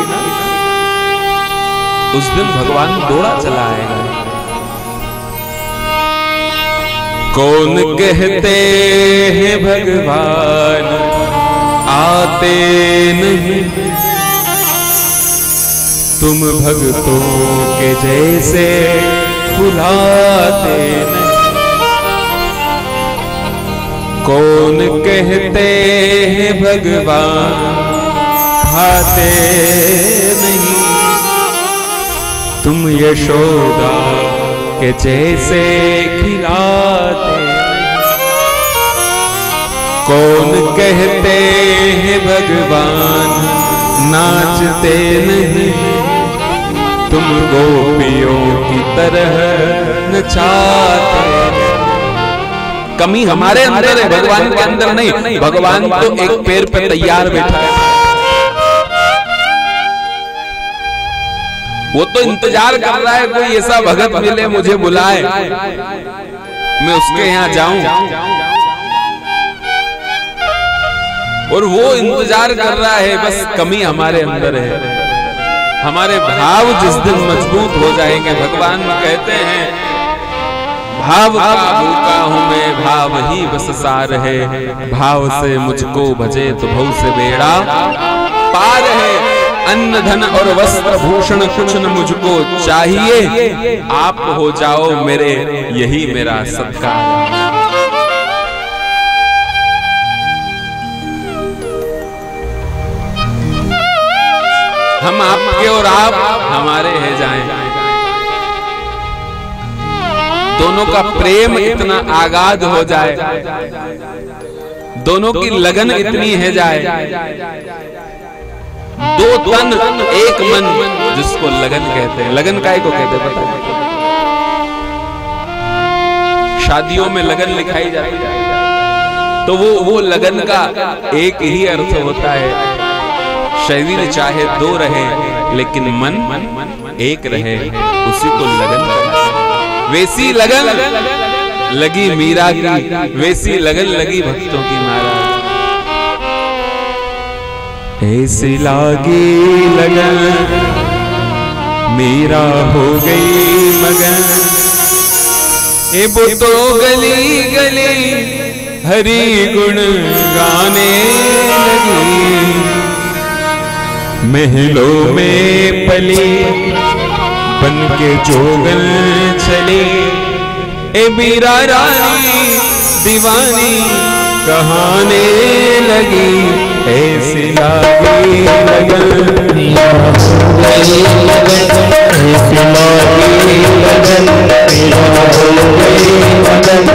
उस दिन भगवान दौड़ा चला आएगा। कौन कहते हैं भगवान आते नहीं, तुम भक्तों के जैसे बुलाते नहीं। कौन कहते हैं भगवान खाते नहीं, तुम यशोदा के जैसे खिलाते नहीं। कौन कहते हैं भगवान नाचते नहीं, तुम गोपियों की तरह नचाते नहीं। कमी हमारे अंदर है, भगवान के अंदर नहीं। भगवान तो एक पैर पे तैयार बैठा है, वो तो इंतजार कर रहा है कोई ऐसा भगत मिले मुझे बुलाए, मैं उसके यहां जाऊं। और वो इंतजार कर रहा है, बस कमी हमारे अंदर है। हमारे भाव जिस दिन मजबूत हो जाएंगे, भगवान कहते हैं भाव का भूखा हूं मैं, भाव ही बस सार है। भाव से मुझको भजे तो भव से बेड़ा पार है। अन्न धन और वस्त्र भूषण कुछ न मुझको चाहिए, आप हो जाओ मेरे यही मेरा सत्कार। हम आपके और आप हमारे है जाएं। दोनों का प्रेम इतना आगाध हो जाए, दोनों की लगन इतनी है जाए। दो तन एक मन जिसको लगन कहते हैं। लगन काय को कहते हैं पता है? शादियों में लगन लिखाई जाती है, तो वो लगन का एक ही अर्थ होता है, शरीर चाहे दो रहे लेकिन मन एक रहे, उसी को लगन कहते हैं। वैसी लगन लगी मीरा की, वैसी लगन लगी भक्तों की महाराज। ऐसी लागी लगन मीरा हो गई मगन, ए वो तो गली गली हरि गुण गाने लगी, महलों में पली बन के जोगन चली, ए मीरा रानी दीवानी कहाने लगी। ऐसी लागी लगन मीरा हो गई लगन, ऐसी लागी लगन मीरा हो गई लगन,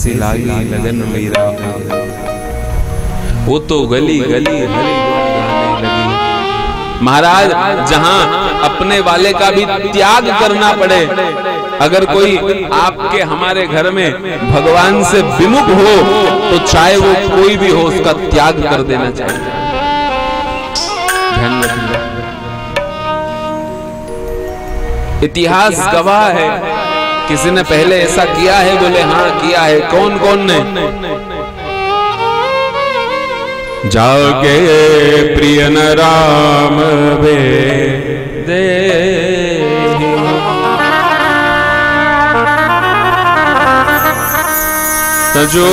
ऐसी लागी लगन मेरा, वो तो गली गली हरि गुण गाने लगी। महाराज, जहां अपने वाले का भी त्याग करना पड़े, अगर कोई आपके हमारे घर में भगवान से विमुख हो तो चाहे वो कोई भी हो उसका त्याग कर देना चाहिए। ध्यान रखिए, इतिहास गवाह है। किसी ने पहले ऐसा किया है? बोले हाँ किया है। कौन कौन ने? जागे प्रिय न राम वे दे, तजो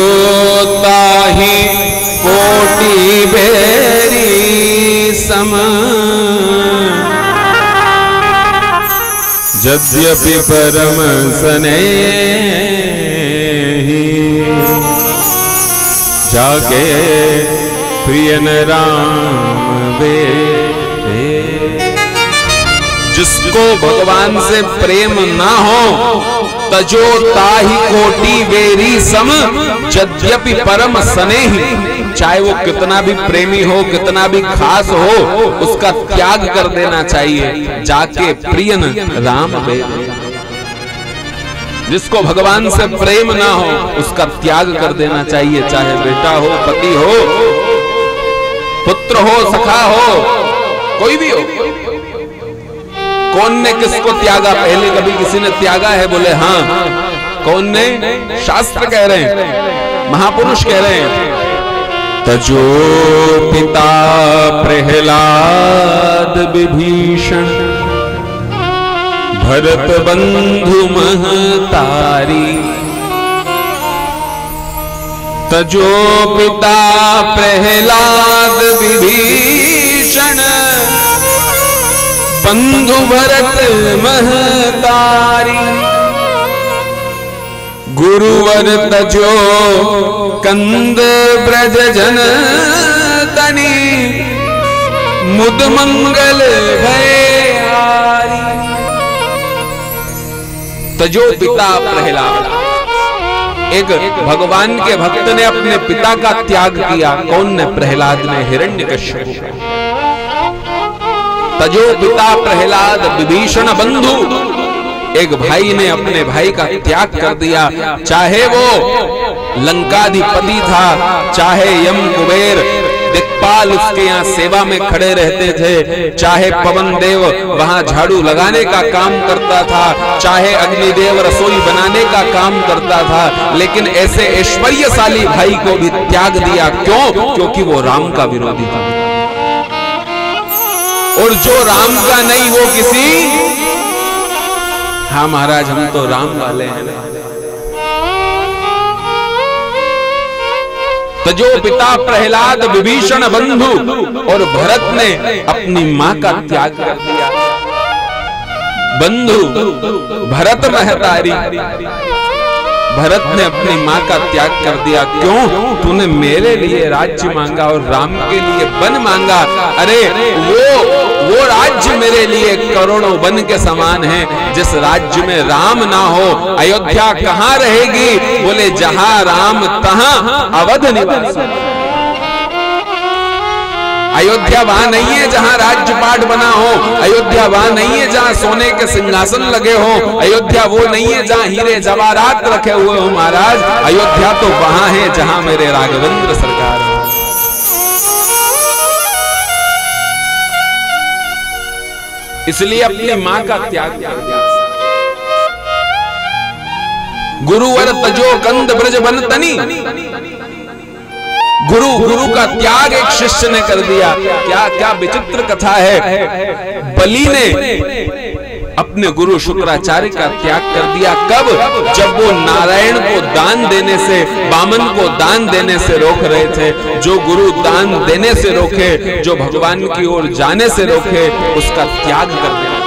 ताहि कोटि बेरी सम, यद्यपि परम स्नेही, जागे प्रिय न राम वे। जिसको भगवान से प्रेम ना हो, तजो ताहि कोटि वेरी सम, यद्यपि परम स्नेही, चाहे वो कितना भी प्रेमी हो, कितना भी खास हो, उसका त्याग कर देना चाहिए। जाके प्रिय न राम वे। जिसको भगवान से प्रेम ना हो उसका त्याग कर देना चाहिए, चाहे बेटा हो, पति हो, पुत्र हो, सखा हो, कोई भी हो। कौन ने किसको त्यागा? पहले कभी किसी ने त्यागा है? बोले हाँ। कौन ने? शास्त्र कह रहे हैं, महापुरुष कह रहे हैं। तजो पिता प्रहलाद विभीषण, भरत बंधु महतारी। तजो पिता प्रहलाद विभीषण, बंधु भरत महतारी। गुरुवर तजो कंद ब्रज जन तनी, मुद मंगल भयहारी। तजो पिता प्रहलाद, एक भगवान के भक्त ने अपने पिता का त्याग किया। कौन ने? प्रहलाद ने, हिरण्यकश्यप। तजो पिता प्रहलाद विभीषण बंधु, एक भाई ने अपने भाई का त्याग कर दिया। चाहे वो लंकाधिपति था, चाहे यम कुबेर दिक्पाल उसके यहाँ सेवा में खड़े रहते थे, चाहे पवन देव वहां झाड़ू लगाने का काम करता था, चाहे अग्निदेव रसोई बनाने का काम करता था, लेकिन ऐसे ऐश्वर्यशाली भाई को भी त्याग दिया। क्यों? क्योंकि वो राम का विरोधी था। और जो राम का नहीं वो किसी, हाँ महाराज हम तो राम वाले हैं ना। तजो पिता प्रहलाद विभीषण बंधु, और भरत ने अपनी मां का त्याग कर दिया। बंधु भरत महतारी, भरत ने अपनी मां का त्याग कर दिया। क्यों? तूने मेरे लिए राज्य मांगा और राम के लिए वन मांगा। अरे वो राज्य मेरे लिए करोड़ों वन के समान है। जिस राज्य में राम ना हो अयोध्या कहां रहेगी? बोले जहां राम तहां अवध निवास। अयोध्या वहां नहीं है जहां राज्यपाट बना हो, अयोध्या वहां नहीं है जहां सोने के सिंहासन लगे हो, अयोध्या वो नहीं है जहां हीरे जवाहरात रखे हुए हो महाराज। अयोध्या तो वहां है जहां मेरे राघवेंद्र सरकार है। इसलिए अपनी मां का त्याग कर दिया। गुरुवर तजो कंद ब्रज बन तनी, गुरु का त्याग एक शिष्य ने कर दिया। क्या क्या विचित्र कथा है। बलि ने अपने गुरु शुक्राचार्य का त्याग कर दिया। कब? जब वो नारायण को दान देने से, वामन को दान देने से रोक रहे थे। जो गुरु दान देने से रोके, जो भगवान की ओर जाने से रोके, उसका त्याग कर दिया।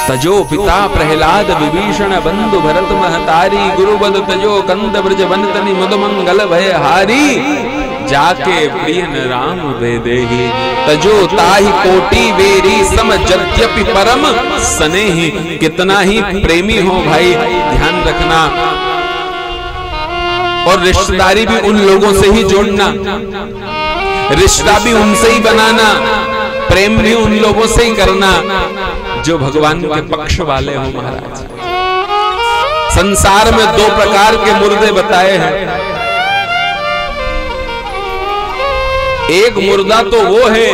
तजो पिता प्रहलाद विभीषण बंधु भरत महतारी, गुरु बल तजो कंद ब्रज बनतनि मुद मंगल भय हारी। जाके प्रिय न राम वेदेहि तजो ताहि कोटि वेरी सम यद्यपि परम स्नेहि। कितना ही प्रेमी हो भाई, ध्यान रखना, और रिश्तेदारी भी उन लोगों से ही जोड़ना, रिश्ता भी उनसे ही बनाना, प्रेम भी उन लोगों से ही करना जो भगवान के पक्ष वाले हो। महाराज, संसार में दो प्रकार के मुर्दे बताए हैं। एक मुर्दा तो वो है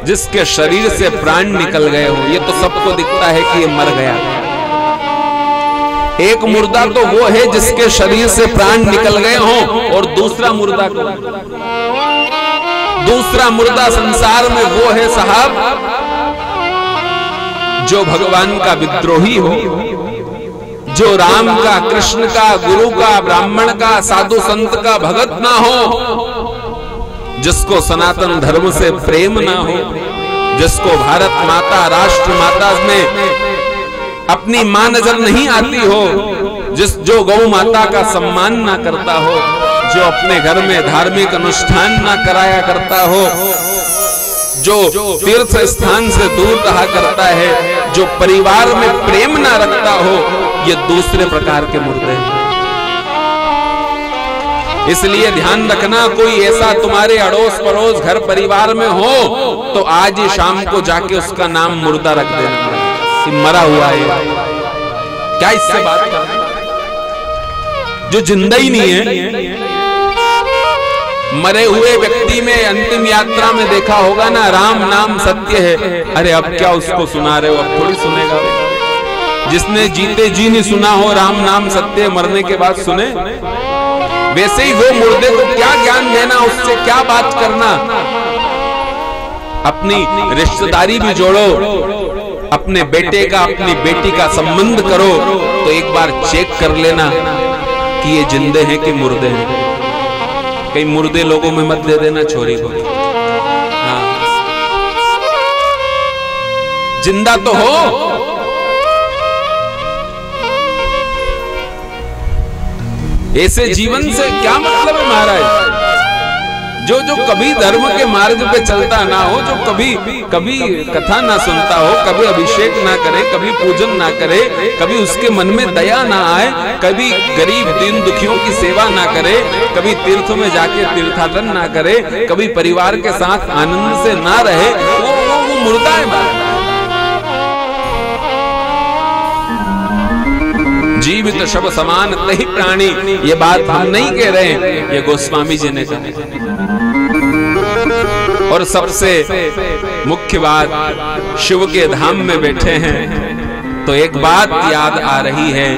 जिसके शरीर से प्राण निकल गए हो, ये तो सबको दिखता है कि ये मर गया। एक मुर्दा तो वो है जिसके शरीर से प्राण निकल गए हो, और दूसरा मुर्दा संसार में वो है साहब जो भगवान का विद्रोही हो, जो राम का, कृष्ण का, गुरु का, ब्राह्मण का, साधु संत का भगत ना हो, जिसको सनातन धर्म से प्रेम ना हो, जिसको भारत माता, राष्ट्र माता में अपनी मां नजर नहीं आती हो, जो गौ माता का सम्मान ना करता हो, जो अपने घर में धार्मिक अनुष्ठान ना कराया करता हो, जो तीर्थ स्थान से दूर रहा करता है, जो परिवार में प्रेम ना रखता हो, ये दूसरे प्रकार के मुर्दे हैं। इसलिए ध्यान रखना, कोई ऐसा तुम्हारे अड़ोस पड़ोस घर परिवार में हो तो आज ही शाम को जाके उसका नाम मुर्दा रख देना कि मरा हुआ है। क्या इससे बात करना, जो जिंदा ही नहीं है। मरे हुए व्यक्ति में अंतिम यात्रा में देखा होगा ना, राम नाम सत्य है। अरे अब क्या उसको सुना रहे हो, अब थोड़ी सुनेगा। जिसने जीते जी नहीं सुना हो राम नाम सत्य, मरने के बाद सुने। वैसे ही वो मुर्दे को क्या ज्ञान देना, उससे क्या बात करना। अपनी रिश्तेदारी भी जोड़ो, अपने बेटे का, अपनी बेटी का संबंध करो तो एक बार चेक कर लेना कि ये जिंदे हैं कि मुर्दे हैं। कई मुर्दे लोगों में मत दे देना छोरी को। हाँ, जिंदा तो हो। ऐसे जीवन से क्या मतलब है महाराज, जो कभी धर्म के मार्ग पे चलता ना हो, जो कभी कथा ना सुनता हो, कभी अभिषेक ना करे, कभी पूजन ना करे, कभी उसके मन में दया ना आए, कभी गरीब दीन दुखियों की सेवा ना करे, कभी तीर्थ में जाके तीर्थाटन ना करे, कभी परिवार के साथ आनंद से ना रहे, वो मुर्दा है। जीवित शव समान तहि प्राणी, ये बात हम नहीं कह रहे हैं, ये गोस्वामी जी ने कहा। और सबसे मुख्य बात, शिव के धाम में बैठे हैं तो एक बात याद आ रही है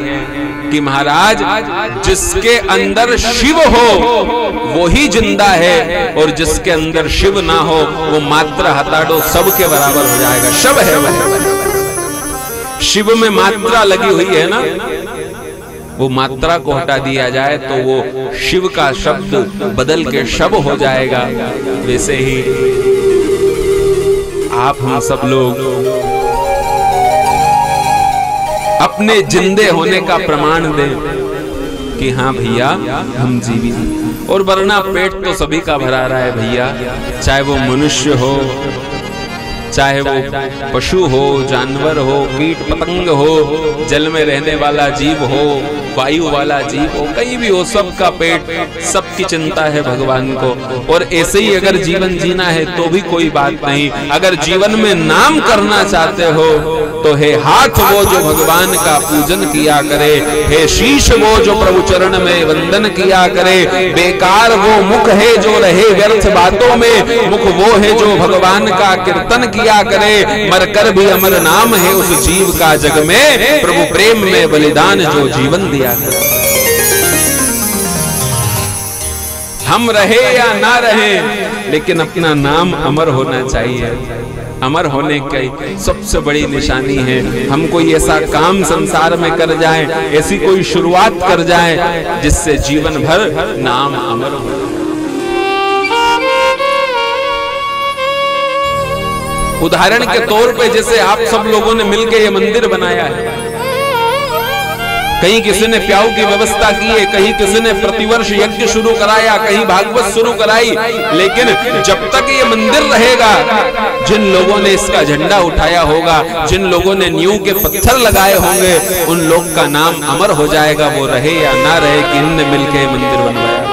कि महाराज, जिसके अंदर शिव हो वो ही जिंदा है, और जिसके अंदर शिव ना हो वो मात्रा हटाडो सबके बराबर हो जाएगा। शव है वह, शिव में मात्रा लगी हुई है ना, वो मात्रा को हटा दिया जाए तो वो शिव का शब्द बदल के शव हो जाएगा। वैसे ही आप हम सब लोग अपने जिंदे होने का प्रमाण दें कि हाँ भैया हम जीवित, और वरना पेट तो सभी का भरा रहा है भैया, चाहे वो मनुष्य हो, चाहे वो पशु हो, जानवर हो, कीट पतंग हो, जल में रहने वाला जीव हो, वायु वाला जीव हो, कहीं भी हो, सबका पेट, सबकी चिंता है भगवान को। और ऐसे ही अगर जीवन जीना है तो भी कोई बात नहीं। अगर जीवन में नाम करना चाहते हो तो हे हाथ वो जो भगवान का पूजन किया करे, हे शीश वो जो प्रभु चरण में वंदन किया करे, बेकार वो मुख है जो रहे व्यर्थ बातों में, मुख वो है जो भगवान का कीर्तन किया करे, मरकर भी अमर नाम है उस जीव का जग में, प्रभु प्रेम में बलिदान जो जीवन दिया करे। हम रहे या ना रहे, लेकिन अपना नाम अमर होना चाहिए। अमर होने की सबसे बड़ी निशानी है हम कोई ऐसा काम संसार में कर जाए, ऐसी कोई शुरुआत कर जाए जिससे जीवन भर नाम अमर हो। उदाहरण के तौर पे जैसे आप सब लोगों ने मिलकर ये मंदिर बनाया है, कहीं किसी ने प्याऊ की व्यवस्था की है, कहीं किसी ने प्रतिवर्ष यज्ञ शुरू कराया, कहीं भागवत शुरू कराई, लेकिन जब तक ये मंदिर रहेगा, जिन लोगों ने इसका झंडा उठाया होगा, जिन लोगों ने नींव के पत्थर लगाए होंगे, उन लोग का नाम अमर हो जाएगा, वो रहे या ना रहे कि इनने मिलकर मंदिर बनवाया।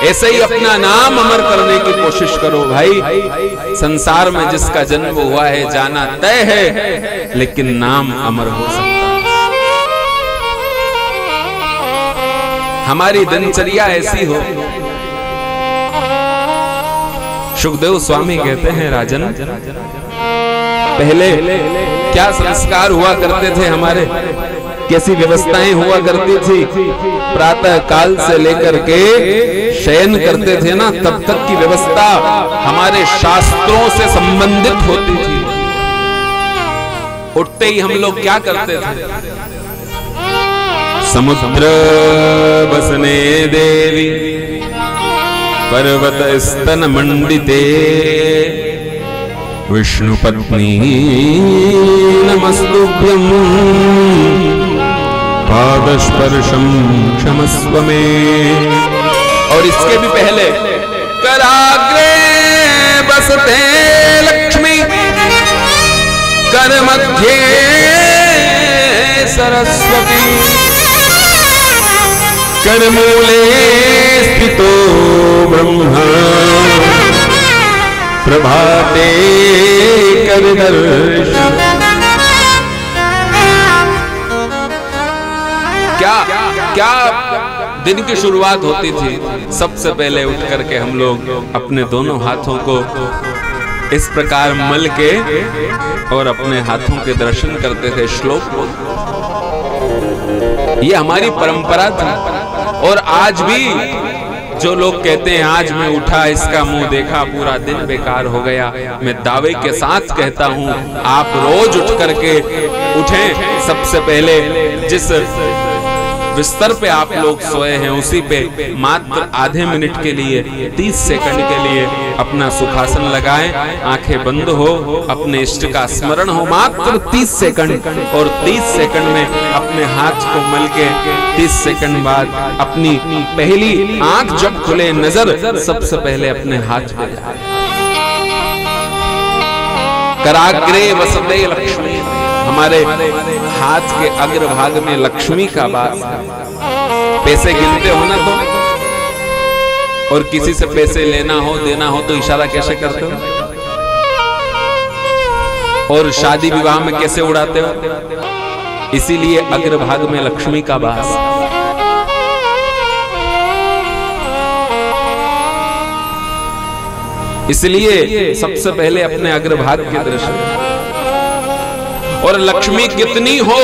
ऐसे ही अपना नाम अमर करने की कोशिश करो भाई। संसार में जिसका जन्म हुआ है जाना तय है, लेकिन नाम अमर हो सकता है। हमारी दिनचर्या ऐसी हो। सुखदेव स्वामी कहते हैं, राजन, पहले क्या संस्कार हुआ करते थे हमारे, कैसी व्यवस्थाएं हुआ करती थी। प्रातः काल से लेकर के शयन करते थे ना, तब तक की व्यवस्था हमारे शास्त्रों से संबंधित होती थी। उठते ही हम लोग क्या करते थे? समुद्र बसने देवी पर्वत स्तन मंडिते विष्णु पत्नी नमस्तुभ्यं पादस्पर्शम क्षमस्व मे। और इसके भी पहले कराग्रे बसते लक्ष्मी कर मध्य सरस्वती करमूले स्थितो ब्रह्मा प्रभाते कर दर्शन। क्या दिन की शुरुआत होती थी? सबसे पहले उठ करके हम लोग अपने दोनों हाथों को इस प्रकार मल के और अपने हाथों के दर्शन करते थे, श्लोक बोलते। ये हमारी परंपरा थी। और आज भी जो लोग कहते हैं आज मैं उठा इसका मुंह देखा पूरा दिन बेकार हो गया, मैं दावे के साथ कहता हूं आप रोज उठ करके उठें। सबसे पहले जिस बिस्तर पे आप लोग सोए हैं उसी पे मात्र आधे मिनट के लिए 30 सेकंड के लिए अपना सुखासन लगाएं, आंखें बंद हो, अपने इष्ट का स्मरण हो, मात्र 30 सेकंड। और 30 सेकंड में अपने हाथ को मल के 30 सेकंड बाद अपनी पहली आंख जब खुले नजर सबसे पहले अपने हाथ पे कराग्रे वसते लक्ष्मी। हमारे हाथ के अग्रभाग में लक्ष्मी का वास। पैसे गिनते हो ना तो, और किसी से पैसे लेना हो देना हो तो इशारा कैसे करते हो? और शादी विवाह में कैसे उड़ाते हो? इसीलिए अग्रभाग में लक्ष्मी का वास। इसलिए सबसे पहले अपने अग्रभाग के दर्शन। और लक्ष्मी कितनी हो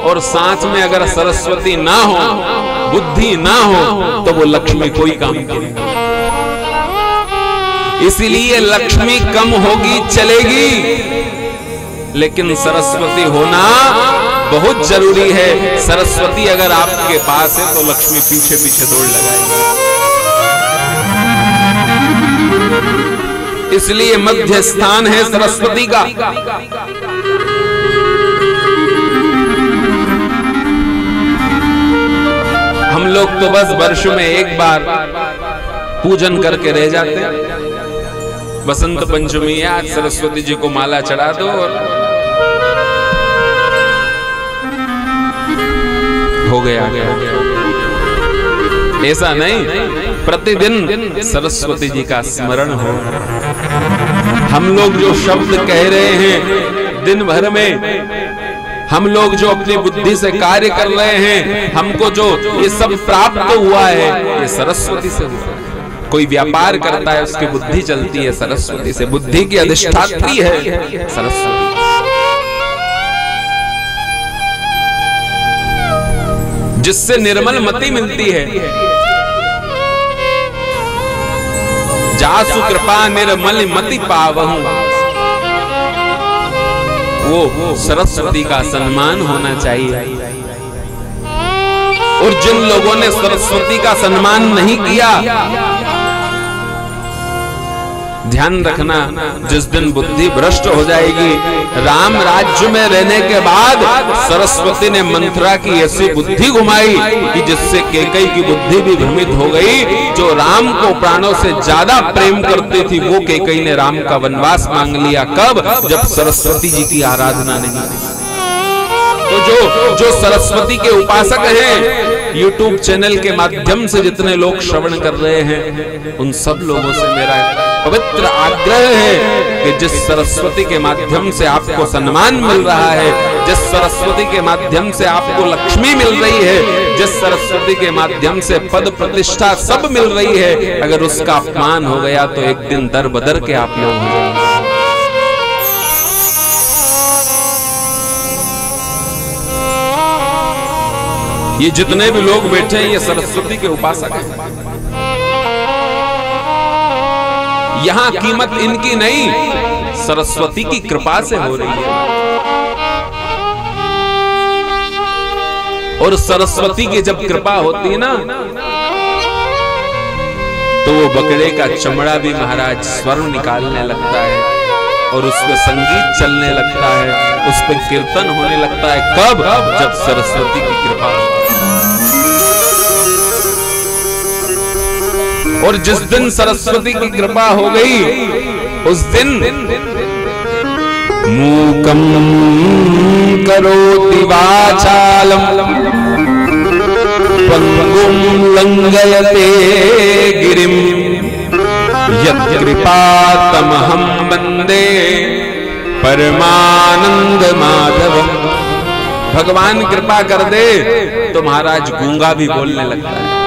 और साथ में अगर सरस्वती ना हो, बुद्धि ना हो, तो वो लक्ष्मी कोई काम नहीं। इसीलिए लक्ष्मी कम होगी चलेगी, लेकिन सरस्वती होना बहुत जरूरी है। सरस्वती अगर आपके पास है तो लक्ष्मी पीछे पीछे दौड़ लगाएगी। इसलिए मध्य स्थान है सरस्वती का। हम लोग तो बस वर्ष में एक बार पूजन करके रह जाते हैं। बसंत पंचमी है, आज सरस्वती जी को माला चढ़ा दो और हो गया। ऐसा नहीं, प्रतिदिन सरस्वती जी का स्मरण हो। हम लोग जो शब्द कह रहे हैं दिन भर में, हम लोग जो अपनी बुद्धि से कार्य कर रहे हैं, हमको जो ये सब प्राप्त हुआ है, ये सरस्वती से हुआ है। कोई व्यापार करता है उसकी बुद्धि चलती है सरस्वती से। बुद्धि की अधिष्ठात्री है सरस्वती। जिससे निर्मल मति मिलती है। जासु कृपा निर्मल मति पावहु, वो सरस्वती का सम्मान होना चाहिए। और जिन लोगों ने सरस्वती का सम्मान नहीं किया, ध्यान रखना, जिस दिन बुद्धि भ्रष्ट हो जाएगी, राम राज्य में रहने के बाद सरस्वती ने मंथरा की ऐसी बुद्धि घुमाई कि जिससे कैकेयी की बुद्धि भी भ्रमित हो गई। जो राम को प्राणों से ज्यादा प्रेम करती थी, वो कैकेयी ने राम का वनवास मांग लिया। कब? जब सरस्वती जी की आराधना नहीं। तो जो सरस्वती के उपासक हैं, YouTube चैनल के माध्यम से जितने लोग श्रवण कर रहे हैं, उन सब लोगों से मेरा पवित्र आग्रह है कि जिस सरस्वती के माध्यम से आपको सम्मान मिल रहा है, जिस सरस्वती के माध्यम से आपको लक्ष्मी मिल रही है, जिस सरस्वती के माध्यम से पद प्रतिष्ठा सब मिल रही है, अगर उसका अपमान हो गया तो एक दिन दर बदर के आप लोग हो जाएंगे। ये जितने भी लोग बैठे हैं, ये सरस्वती के उपासक हैं। यहां कीमत इनकी नहीं, सरस्वती की कृपा से हो रही है। और सरस्वती की जब कृपा होती है ना, तो वो बकरे का चमड़ा भी महाराज स्वर निकालने लगता है, और उस पर संगीत चलने लगता है, उस पर कीर्तन होने लगता है। कब? जब सरस्वती की कृपा हो। और जिस दिन सरस्वती की कृपा हो गई, उस दिन मूकं करोति वाचालम पंगुं लंघयते गिरिम यत्कृपातमहं वंदे परमानंद माधवम। भगवान कृपा कर दे तो महाराज गूंगा भी बोलने लगता है,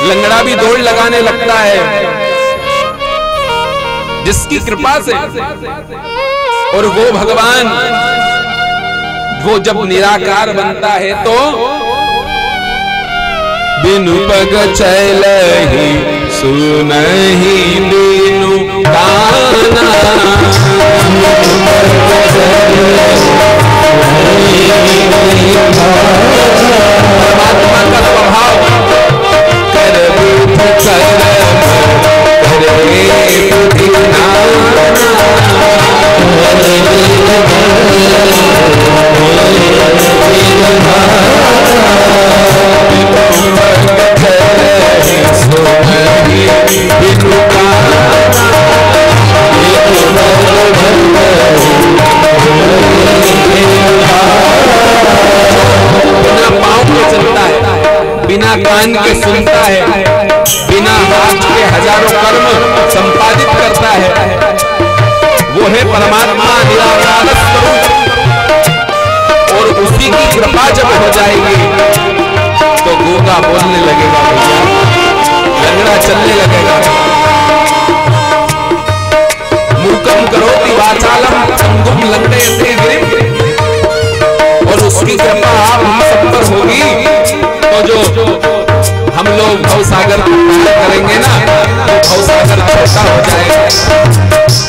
लंगड़ा भी दौड़ लगाने लगता है, जिसकी कृपा से। और वो भगवान, वो जब निराकार बनता है तो बिनु पग चलहि सुनहि बिनु गाना, परमात्मा का स्वभाव बिना कान के सुनता है, बिना हाथ के हजारों कर्म संपादित करता है, वो है परमात्मा निराकार स्वरूप। और उसी की कृपा जब हो जाएगी तो गूंगा बोलने लगेगा, भैया लंगड़ा चलने लगेगा। मूकं करोति वाचालम पंगुं लंघयते गिरिम। और उसकी कृपा आप हम सब पर होगी तो जो हम लोग भवसागर करेंगे ना, तो भवसागर छोटा हो जाएगा।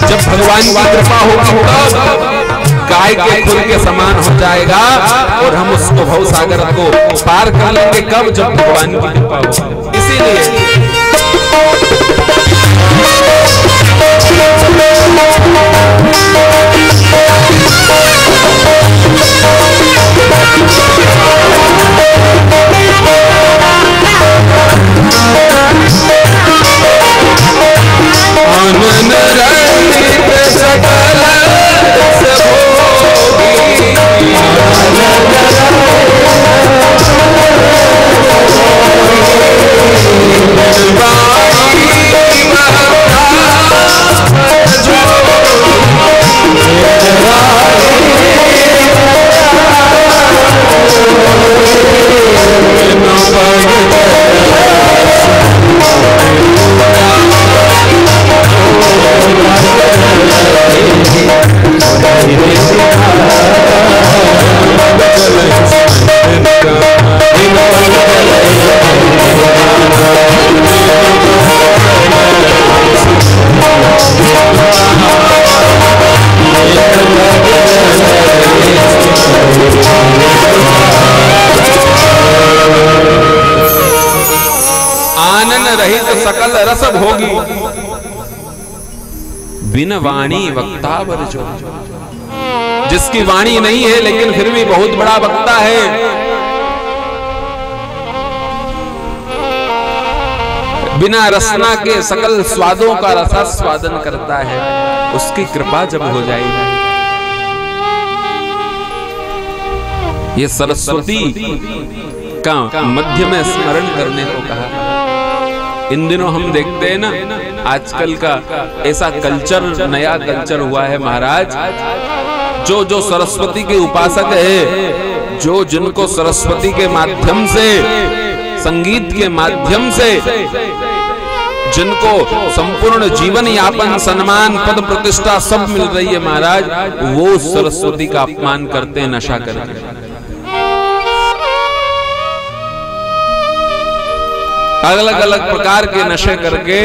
जब भगवान की कृपा होगी तब गाय के खुर के समान हो जाएगा, और हम उसको भवसागर को पार कर लेंगे। कब? जब भगवान की कृपा होगी। इसीलिए आनंद रहित सकल सकल रस भोगी। बिन वाणी वक्ता बर जो, जिसकी वाणी नहीं है लेकिन फिर भी बहुत बड़ा वक्ता है। बिना रसना के सकल स्वादों का रसास्वादन करता है, उसकी कृपा जब हो जाएगी। ये सरस्वती का मध्य में स्मरण करने को कहा। इन दिनों हम देखते हैं ना, आजकल का ऐसा कल्चर, नया कल्चर हुआ है महाराज, जो सरस्वती के उपासक है, जिनको सरस्वती के माध्यम से, संगीत के माध्यम से जिनको संपूर्ण जीवन यापन, सम्मान, पद प्रतिष्ठा सब मिल रही है महाराज, वो सरस्वती का अपमान करते हैं नशा करके। अलग अलग प्रकार के नशे करके,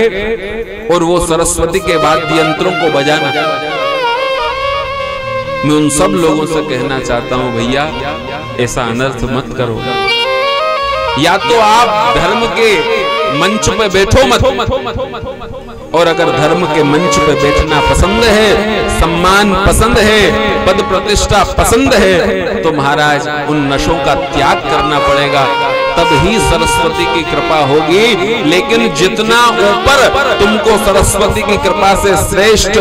और वो सरस्वती के वाद्य यंत्रों को बजाना। मैं उन सब लोगों से कहना चाहता हूं, भैया ऐसा अनर्थ मत करो। या तो आप धर्म के मंच पे बैठो मत, और अगर धर्म के मंच पे बैठना पसंद है, सम्मान पसंद है, पद प्रतिष्ठा पसंद है, तो महाराज उन नशों का त्याग करना पड़ेगा, तब ही सरस्वती की कृपा होगी। लेकिन जितना ऊपर तुमको सरस्वती की कृपा से श्रेष्ठ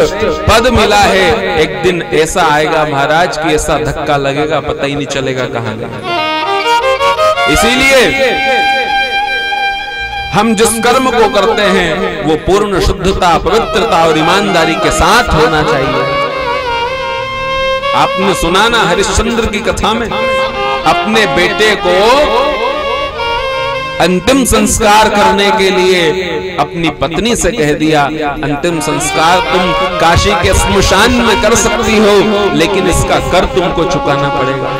पद मिला है, एक दिन ऐसा आएगा महाराज कि ऐसा धक्का लगेगा, पता ही नहीं चलेगा कहां गया। इसीलिए हम जिस कर्म को करते हैं वो पूर्ण शुद्धता, पवित्रता और ईमानदारी के साथ होना चाहिए। आपने सुना ना हरिश्चंद्र की कथा में, अपने बेटे को अंतिम संस्कार करने के लिए अपनी पत्नी से कह दिया, अंतिम संस्कार तुम काशी के स्मशान में कर सकती हो, लेकिन इसका कर तुमको चुकाना पड़ेगा,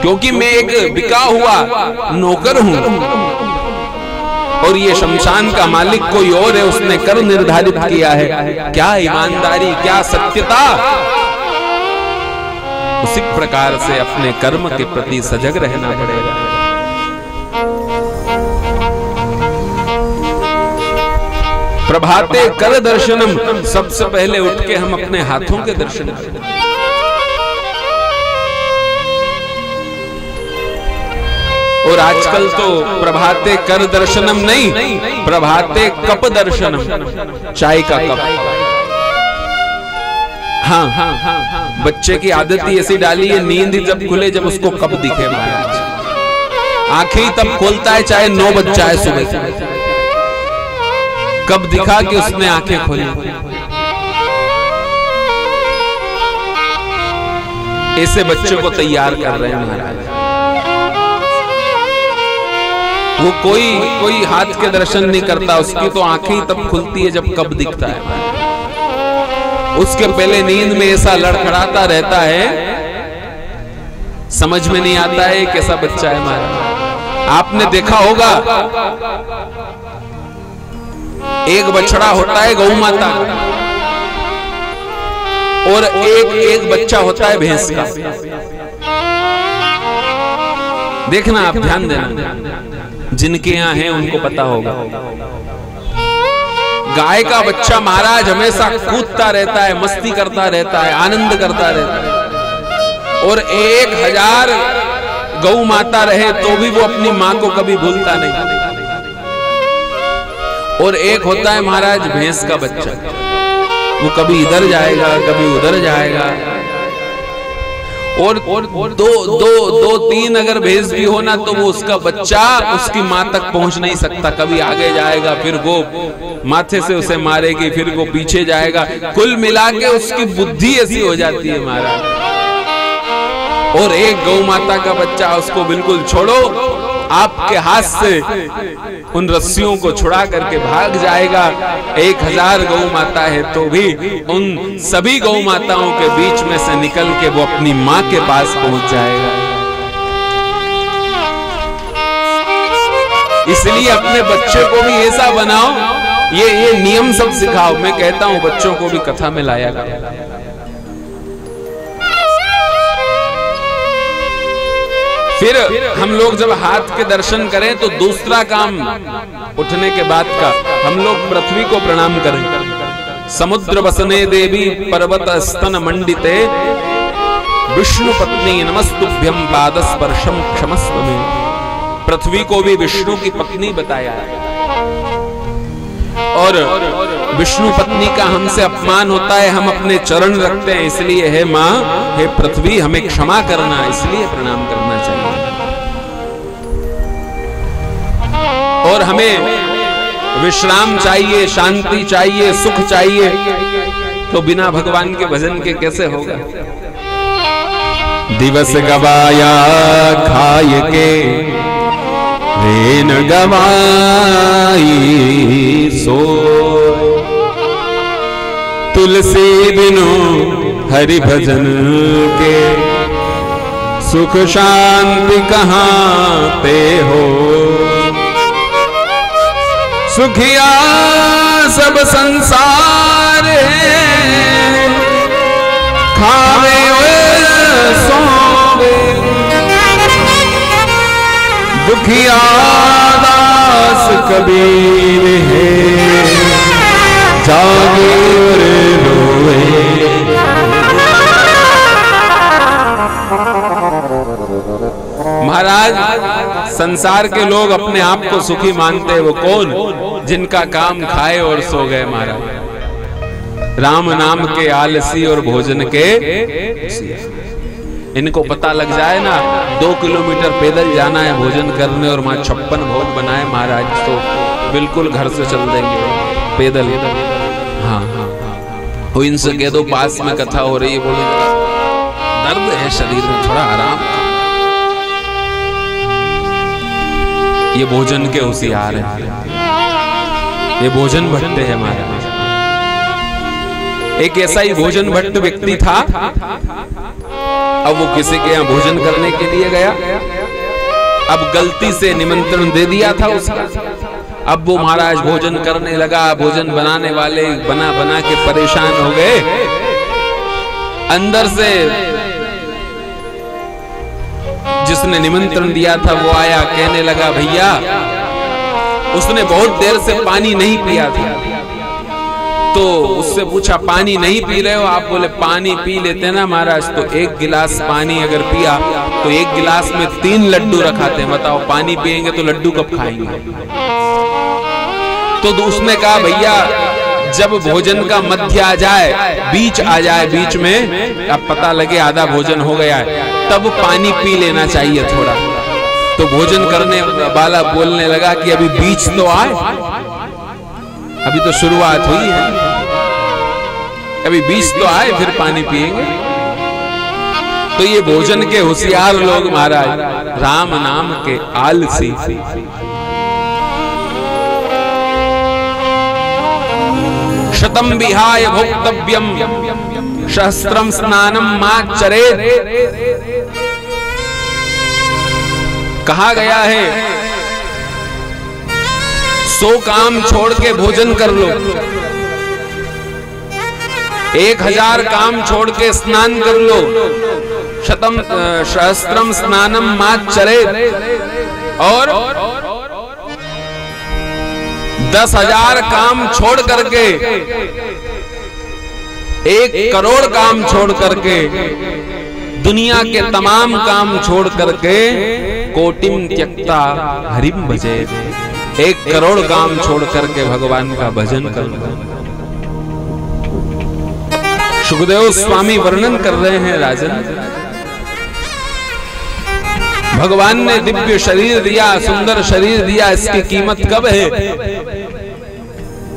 क्योंकि मैं एक बिका हुआ नौकर हूं और ये शमशान का मालिक कोई और है, उसने कर निर्धारित किया है। क्या ईमानदारी, क्या सत्यता। उसी प्रकार से अपने कर्म के प्रति सजग रहना पड़ेगा। प्रभाते कर दर्शनम, सबसे पहले उठ के हम अपने हाथों के दर्शन करें। और आजकल तो प्रभाते कर दर्शनम नहीं, प्रभाते कप दर्शनम, चाय का कप। हाँ, बच्चे की आदत ही ऐसी डाली है, नींद जब खुले जब उसको कप दिखे महाराज, आंखें ही तब खोलता है चाहे 9 बज जाए सुबह, कब दिखा कि उसने आंखें खोली। ऐसे बच्चे को तैयार कर रहे हैं महाराज। वो कोई हाथ के दर्शन नहीं करता, उसकी तो आंखें ही तब खुलती है जब कब दिखता है। उसके पहले नींद में ऐसा लड़खड़ाता रहता है, समझ में नहीं आता है कैसा बच्चा है हमारा। आपने देखा होगा एक बछड़ा होता है गौ माता का, और एक बच्चा होता है भैंस का। देखना, आप ध्यान देना, जिनके यहाँ है उनको पता होगा। गाय का बच्चा महाराज हमेशा कूदता रहता है, मस्ती करता रहता है, आनंद करता रहता है, और 1000 गौ माता रहे तो भी वो अपनी मां को कभी भूलता नहीं। और एक होता है महाराज भैंस का बच्चा, वो कभी इधर जाएगा कभी उधर जाएगा, और दो तीन अगर भैंस भी हो ना तो वो उसका बच्चा उसकी मां तक पहुंच नहीं सकता, कभी आगे जाएगा फिर वो माथे से उसे मारेगी, फिर वो पीछे जाएगा। कुल मिला के उसकी बुद्धि ऐसी हो जाती है महाराज। और एक गौ माता का बच्चा, उसको बिल्कुल छोड़ो, आपके हाथ से उन रस्सियों को छुड़ा करके भाग जाएगा। 1000 गौ माता है तो भी उन सभी गौ माताओं के बीच में से निकल के वो अपनी मां के पास पहुंच जाएगा। इसलिए अपने बच्चे को भी ऐसा बनाओ, ये नियम सब सिखाओ। मैं कहता हूं बच्चों को भी कथा में लाया करो। फिर हम लोग जब हाथ के दर्शन करें तो दूसरा काम उठने के बाद का हम लोग पृथ्वी को प्रणाम करें। समुद्र वसने देवी पर्वत स्तन मंडिते विष्णु पत्नी नमस्तुभ्यम पाद स्पर्शम क्षमस्व में। पृथ्वी को भी विष्णु की पत्नी बताया है और विष्णु पत्नी का हमसे अपमान होता है, हम अपने चरण रखते हैं, इसलिए हे मां, हे पृथ्वी, हमें क्षमा करना, इसलिए प्रणाम करना चाहिए। और हमें विश्राम चाहिए, शांति चाहिए, सुख चाहिए, तो बिना भगवान के भजन के कैसे होगा। दिवस गवाया खाए के रेन गवाई सो, तुलसी बिनु हरि भजन के सुख शांति कहाँ ते हो। सुखिया सब संसार है, खावे सोवे, दुखिया दास कबीर है, जागे और रोए। महाराज, संसार के लोग अपने आप को सुखी मानते हैं, वो कौन? जिनका काम खाए और सो गए। महाराज, राम नाम के आलसी और भोजन के, इनको पता लग जाए ना 2 किलोमीटर पैदल जाना है भोजन करने और वहां 56 भोग बनाए महाराज, तो बिल्कुल घर से चल देंगे पैदल। हाँ हाँ, वो इनसे कह दो पास में कथा हो रही है, बोले दर्द है शरीर में, थोड़ा आराम। ये भोजन के होशियार हैं, ये भोजन भट्ट है महाराज। एक ऐसा ही भोजन भट्ट व्यक्ति था, अब वो किसी के यहाँ भोजन करने के लिए गया, अब गलती से निमंत्रण दे दिया था उसका। अब वो महाराज भोजन करने लगा, भोजन बनाने वाले बना बना के परेशान हो गए। अंदर से जिसने निमंत्रण दिया था वो आया, कहने लगा भैया, उसने बहुत देर से पानी नहीं पिया था, तो उससे पूछा पानी नहीं पी रहे हो आप? बोले पानी पी लेते ना महाराज, तो 1 गिलास पानी अगर पिया तो 1 गिलास में 3 लड्डू रखाते हैं, बताओ पानी पिएंगे तो लड्डू कब खाएंगे? तो उसने कहा भैया, जब भोजन का मध्य आ जाए, बीच आ जाए, बीच में अब पता लगे आधा भोजन हो गया है, तब पानी पी लेना चाहिए थोड़ा। तो भोजन करने वाला बोलने लगा कि अभी बीच तो आए, अभी तो शुरुआत हुई है, अभी बीच तो आए फिर पानी पिएंगे। तो ये भोजन के होशियार लोग महाराज, राम नाम के आलसी। शतम विहाय भोक्तव्यम सहस्त्रम स्नानम माचरेत्। कहा गया है 100 काम छोड़ के भोजन कर लो, 1000 काम छोड़ के स्नान कर लो, शतम सहस्त्रम स्नानम माचरेत्। और 10,000 काम छोड़ करके, 1 करोड़ काम छोड़ करके, दुनिया के तमाम काम छोड़ करके, कोटिम त्यक्ता हरिम भजे, 1 करोड़ काम छोड़ करके भगवान का भजन करना। सुखदेव स्वामी वर्णन कर रहे हैं राजन, भगवान ने दिव्य शरीर दिया, सुंदर शरीर दिया, इसकी कीमत कब है?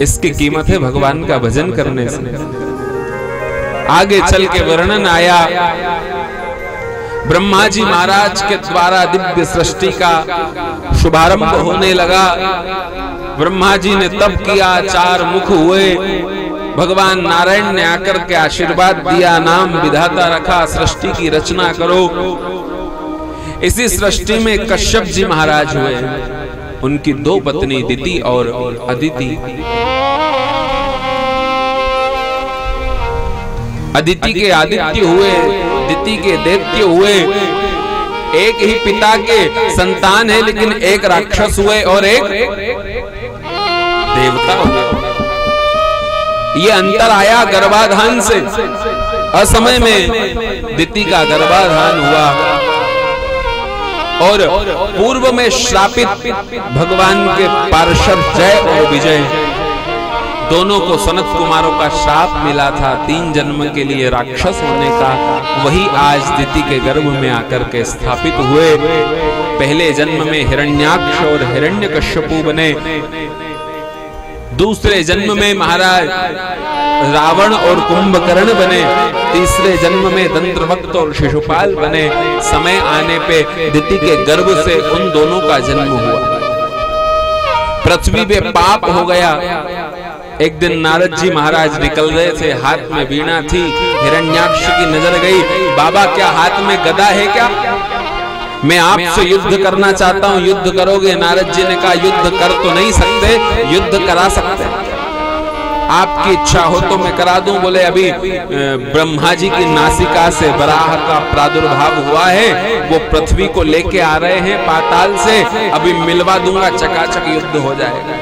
इसकी कीमत है भगवान का भजन करने से। आगे चल के वर्णन आया, ब्रह्मा जी महाराज के द्वारा दिव्य सृष्टि का शुभारंभ होने लगा। ब्रह्मा जी ने तप किया, 4 मुख हुए, भगवान नारायण ने आकर के आशीर्वाद दिया, नाम विधाता रखा, सृष्टि की रचना करो। इसी सृष्टि में कश्यप जी महाराज हुए, उनकी 2 पत्नी दिति और अदिति। अदिति के आदित्य हुए, दिति के दैत्य हुए। एक ही पिता के संतान है, लेकिन एक राक्षस हुए और एक देवता हुए। ये अंतर आया गर्भाधान से। असमय में दिति का गर्भाधान हुआ और पूर्व में श्रापित भगवान के पार्षद जय और विजय दोनों को सनत कुमारों का श्राप मिला था 3 जन्म के लिए राक्षस होने का। वही आज दिति के गर्भ में आकर के स्थापित हुए। पहले जन्म में हिरण्याक्ष और हिरण्यकश्यपु बने, दूसरे जन्म में महाराज रावण और कुंभकर्ण बने, तीसरे जन्म में दंत्रवक्त और शिशुपाल बने। समय आने पे दिति के गर्भ से उन दोनों का जन्म हुआ। पृथ्वी पे पाप हो गया। एक दिन नारद जी महाराज निकल रहे थे, हाथ में वीणा थी। हिरण्याक्ष की नजर गई, बाबा क्या हाथ में गदा है क्या? मैं आपसे युद्ध करना चाहता हूं, युद्ध करोगे? नारद जी ने कहा युद्ध कर तो नहीं सकते, युद्ध करा सकते, आपकी इच्छा हो तो मैं करा दूं। बोले अभी ब्रह्मा जी की नासिका से वराह का प्रादुर्भाव हुआ है, वो पृथ्वी को लेके आ रहे हैं पाताल से, अभी मिलवा दूंगा, चकाचक युद्ध हो जाएगा।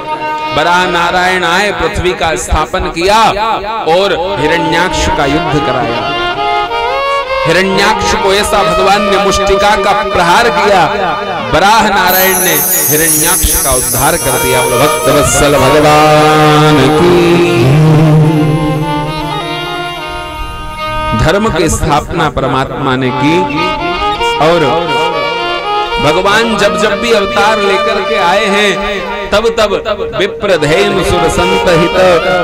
वराह नारायण आए, पृथ्वी का स्थापन किया और हिरण्याक्ष का युद्ध कराया। हिरण्याक्ष को ऐसा भगवान ने मुष्टिका का प्रहार किया, वराह नारायण ने हिरण्याक्ष का उद्धार कर दिया। भक्त वत्सल भगवान की। धर्म की स्थापना परमात्मा ने की और भगवान जब जब भी अवतार लेकर के आए हैं तब तब विप्रधेनु सुर संत हित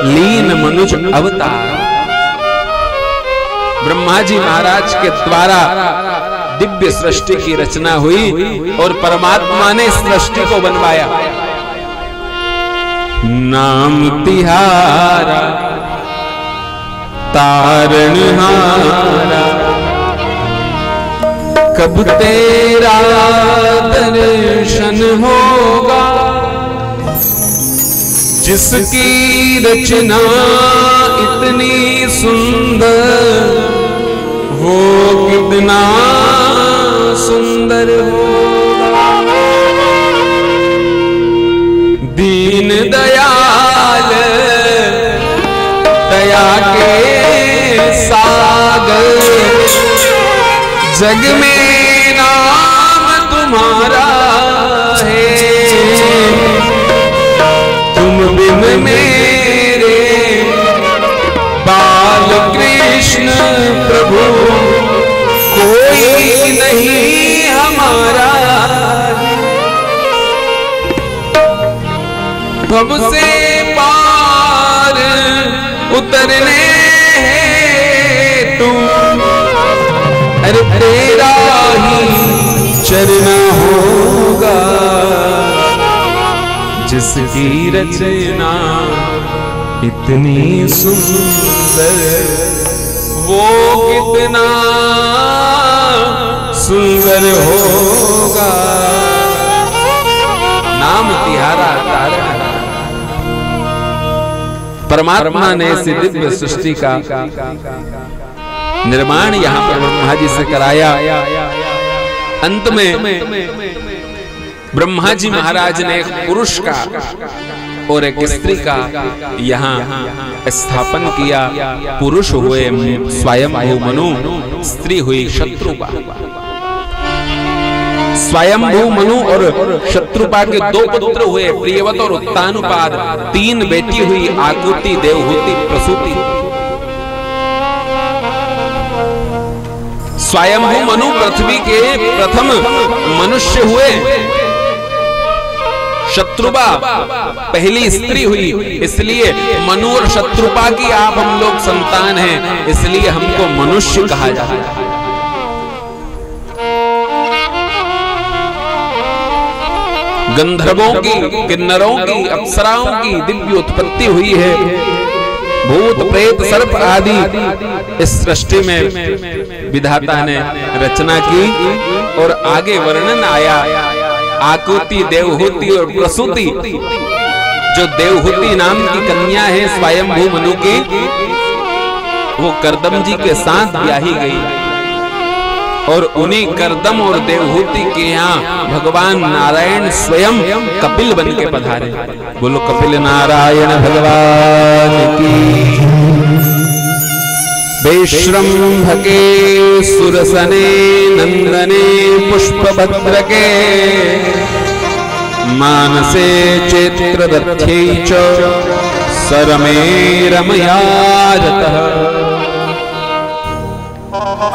लीन मनुज अवतार। ब्रह्मा जी महाराज के द्वारा दिव्य सृष्टि की रचना हुई और परमात्मा ने सृष्टि को बनवाया। नाम तिहारा तारणहारा, कब तेरा दर्शन होगा, जिसकी रचना इतनी सुंदर, वो कितना सुंदर होगा। दीन दयाल दया के सागर, जग में नाम तुम्हारा है, तुम बिन मेरे बाल कृष्ण प्रभु कोई नहीं हमारा। भव से पार उतरने हेतु, अरे तेरा ही चरण होगा, जिसकी रचना इतनी सुंदर, वो कितना सुंदर होगा। नाम तिहारा तारण। परमात्मा ने इस दिव्य सृष्टि का निर्माण यहाँ पर ब्रह्मा जी से कराया। अंत में ब्रह्मा जी महाराज ने एक पुरुष का और एक स्त्री का यहाँ स्थापन किया। पुरुष हुए स्वयंभू मनु, स्त्री हुई शत्रुपा। स्वयंभू मनु और शत्रुपा के 2 पुत्र हुए, प्रियवत और उत्तानुपाद। 3 बेटी हुई, आकुति, देवहूति, प्रसूति। स्वयंभू मनु पृथ्वी के प्रथम मनुष्य हुए। शत्रुपा पहली स्त्री हुई, इसलिए मनु और शत्रुपा की आप हम लोग संतान हैं, इसलिए हमको मनुष्य कहा जाता है। गंधर्वों की, किन्नरों की, अप्सराओं की दिव्य उत्पत्ति हुई है। भूत प्रेत सर्प आदि इस सृष्टि में विधाता ने रचना की और आगे वर्णन आया। आकुति, देवहूति और प्रसूति, जो देवहूति नाम की कन्या है स्वयंभू मनु की, वो करदम जी के साथ ब्याही गई। और उन्हीं करदम और देवहूति के यहाँ भगवान नारायण स्वयं कपिल बन के पधारे। बोलो कपिल नारायण भगवान की। बेश्रम्भके सुरसने नंदने पुष्पभद्र के मानसे चैत्रदत्त्यै च सरमे रमयाजतः।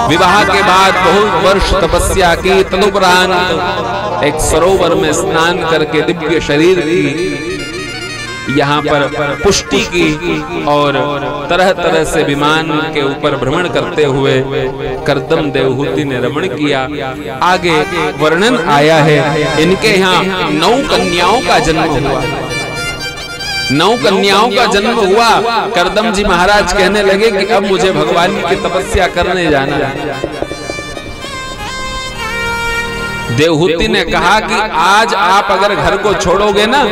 विवाह के बाद बहुत वर्ष तपस्या की, तदुपरांत एक सरोवर में स्नान करके दिव्य शरीर की यहाँ पर पुष्टि की और तरह तरह से विमान के ऊपर भ्रमण करते हुए करदम देवहूति ने रमण किया। आगे वर्णन आया है, इनके यहाँ 9 कन्याओं का जन्म हुआ। 9 कन्याओं का जन्म हुआ। करदम जी महाराज कहने लगे कि अब मुझे भगवान की तपस्या करने जाना है। देवहूति ने कहा कि आज आप अगर घर को छोड़ोगे ना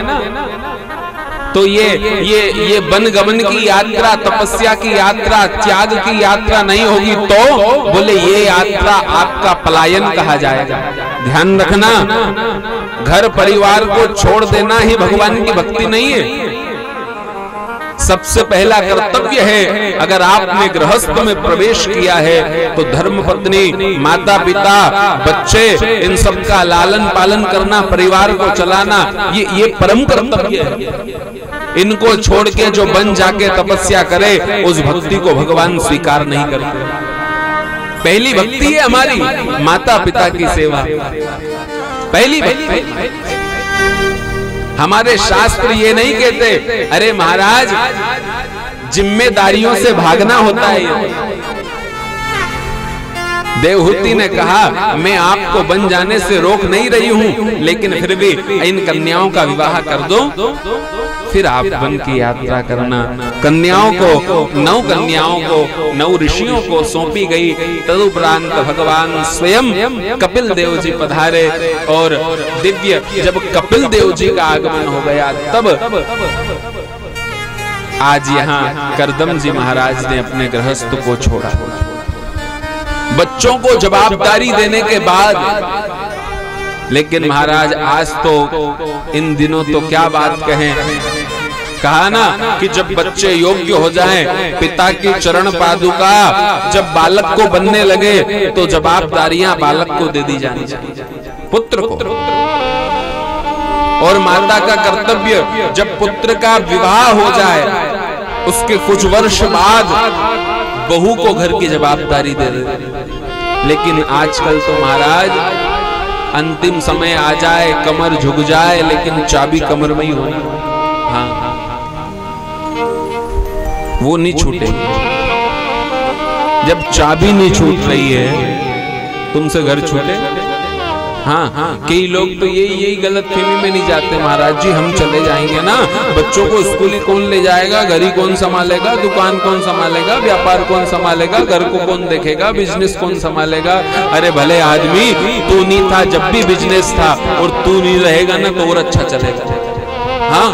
तो ये वनगमन की यात्रा, तपस्या की यात्रा, त्याग की यात्रा नहीं होगी। तो बोले ये यात्रा आपका पलायन कहा जाएगा। ध्यान रखना, घर परिवार को छोड़ देना ही भगवान की भक्ति नहीं है। सबसे पहला कर्तव्य है, अगर आपने गृहस्थ में प्रवेश किया है तो धर्म पत्नी, माता पिता, बच्चे, इन सब का लालन पालन करना, परिवार को चलाना, ये परम कर्तव्य है। इनको छोड़ के जो बन जाके तपस्या करे उस भक्ति को भगवान स्वीकार नहीं करते। पहली भक्ति है हमारी माता पिता की सेवा, पहली भक्ति। हमारे शास्त्र ये नहीं कहते अरे महाराज जिम्मेदारियों से भागना होता है। देवहूति ने कहा मैं आपको बन जाने से रोक नहीं रही हूं, लेकिन फिर भी इन कन्याओं का विवाह कर दो, फिर आप वन की यात्रा करना। कन्याओं को 9 कन्याओं को 9 ऋषियों को सौंपी गई। तदुपरांत भगवान स्वयं कपिल देव जी पधारे और दिव्य जब कपिल देव जी का आगमन हो गया तब आज यहाँ करदम जी महाराज ने अपने गृहस्थ को छोड़ा। बच्चों को जवाबदारी देने के बाद, लेकिन महाराज आज तो इन दिनों तो क्या बात कहें, कहा ना कि जब बच्चे योग्य हो जाएं, पिता की चरण पादुका जब बालक को बनने लगे तो जवाबदारियां बालक को दे दी जानी चाहिए, पुत्र को। और माता का कर्तव्य जब पुत्र का विवाह हो जाए उसके कुछ वर्ष बाद बहू को घर की जवाबदारी दे दे। लेकिन आजकल तो महाराज अंतिम समय आ जाए, कमर झुक जाए, लेकिन चाबी कमर में ही होनी। हाँ, वो नहीं छूटेगी। जब चाबी नहीं छूट रही है तुमसे घर छूटे? हाँ, कई लोग तो यही गलत फहमी में नहीं जाते महाराज जी हम चले जाएंगे ना, बच्चों को स्कूल कौन ले जाएगा, घर ही कौन संभालेगा, दुकान कौन संभालेगा, व्यापार कौन संभालेगा, घर को कौन देखेगा, बिजनेस कौन संभालेगा। अरे भले आदमी तू नहीं था जब भी बिजनेस था, और तू नहीं रहेगा ना तो और अच्छा चलेगा। हाँ,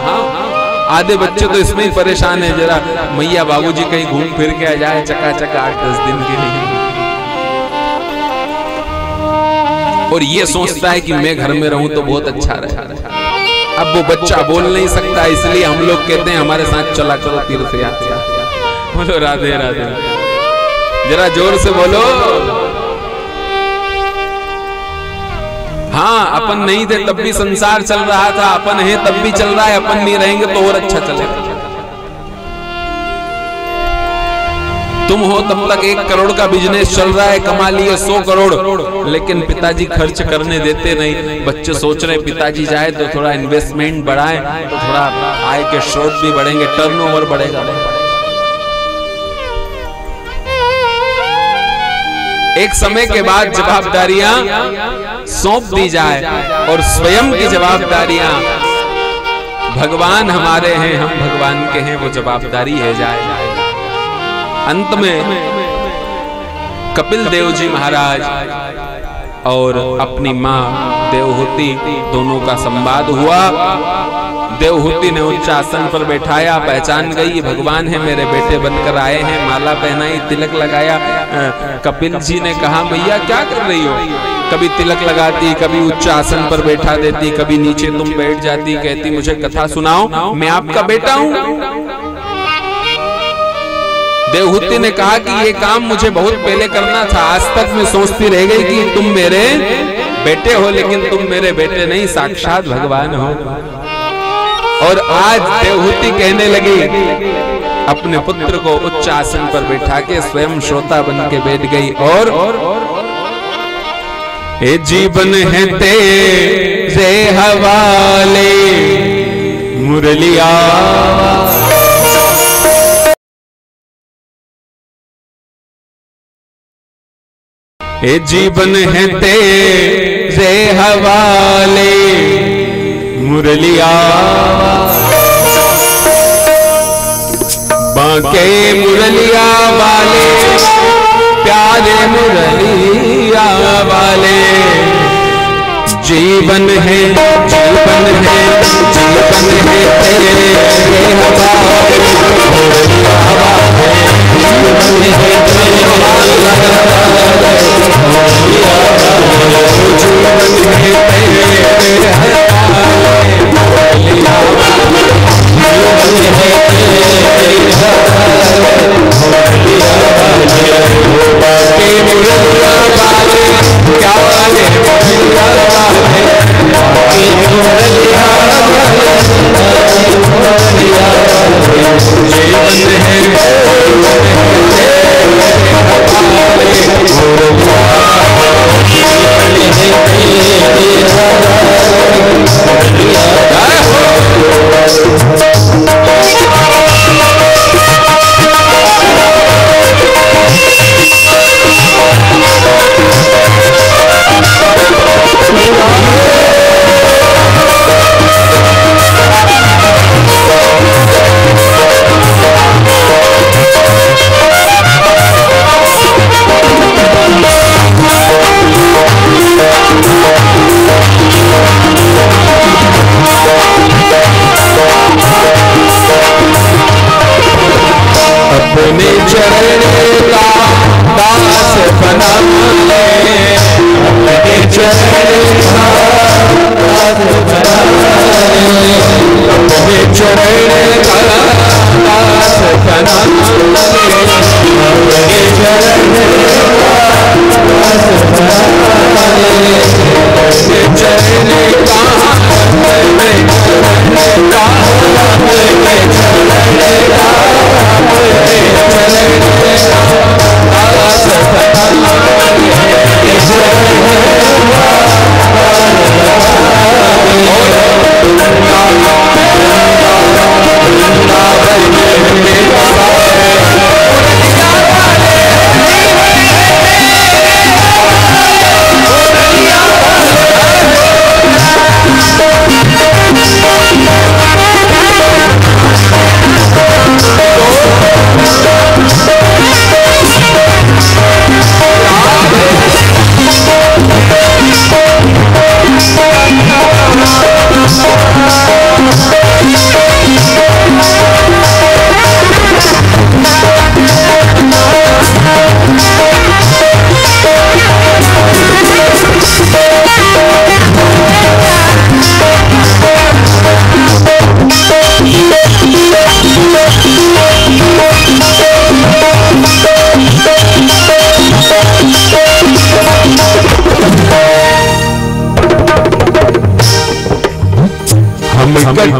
आधे बच्चे तो इसमें ही परेशान है, जरा मैया बाबूजी कहीं घूम फिर के आ जाए चकाचक 8-10 दिन के लिए, और ये सोचता है कि मैं घर में रहूं तो बहुत अच्छा रहे। अब वो बच्चा बोल नहीं सकता, इसलिए हम लोग कहते हैं हमारे साथ चला चलो तीर्थ यात्रा। बोलो राधे राधे, जरा जोर से बोलो। हाँ, अपन नहीं थे तब भी संसार चल रहा था, अपन है तब भी चल रहा है, अपन नहीं रहेंगे तो और अच्छा चलेगा। तुम हो तब तक 1 करोड़ का बिजनेस चल रहा है, कमा लिए 100 करोड़, लेकिन पिताजी खर्च करने देते नहीं। बच्चे सोच रहे पिताजी जाए तो थोड़ा इन्वेस्टमेंट बढ़ाएं तो थोड़ा आय के स्रोत भी बढ़ेंगे, टर्नओवर बढ़ेगा। एक समय के बाद जवाबदारियां सौंप दी जाए और स्वयं की जवाबदारियां भगवान हमारे हैं, हम भगवान के हैं, वो जवाबदारी है जाए। अंत में कपिल देव जी महाराज और अपनी मां देवहूति दोनों का संवाद हुआ। देवहूति ने उच्च आसन पर बैठाया, पहचान गई ये भगवान है, मेरे बेटे बनकर आए हैं। माला पहनाई, तिलक लगाया। कपिल जी ने कहा मैया क्या कर रही हो? कभी तिलक लगाती, कभी उच्च आसन पर बैठा देती, कभी नीचे तुम बैठ जाती, कहती मुझे कथा सुनाओ, मैं आपका बेटा हूं। देवहूति ने कहा कि ये काम मुझे बहुत पहले करना था, आज तक मैं सोचती रह गई कि तुम मेरे बेटे हो, लेकिन तुम मेरे बेटे नहीं, साक्षात भगवान हो। और आज देवहूति कहने लगी, अपने पुत्र को उच्च आसन पर बैठा के स्वयं श्रोता बन के बैठ गई और ए जीवन है तेरे हवाले मुरलिया, ए जीवन है तेरे हवाले मुरलिया, बांके मुरलिया वाले, प्यारे मुरलिया वाले, जीवन है जीवन है जीवन है तेरे हवाले मुरलिया वाले, जीवन है तेरे हवाले मुरलिया वाले, जीवन है तेरे हवाले मुरलिया वाले, जीवन है तेरे हवाले मुरलिया वाले, बाकी मुरलिया वाले, प्यारे मुरलिया वाले, बाकी मुरलिया वाले, मुरलिया वाले, जीवन है अपने चरण का दास बना ले, अपने चरण का दास बना ले, अपने चरण का दास बना ले, अपने चरण का दास बना ले, अपने चरण का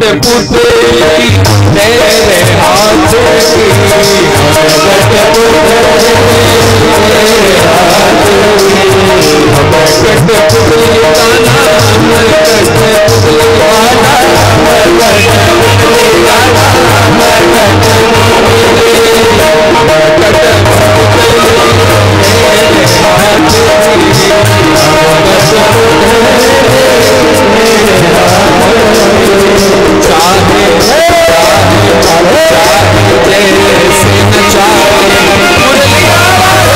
कठपुतली तेरे हाथ की, कठपुतली तेरे हाथ की, कठपुतली का नाम कठपुतली वाला, कठपुतली का नाम कठपुतली, कठपुतली तेरे हाथ की, चाहे जैसे न चाहे मुरलिया वाले,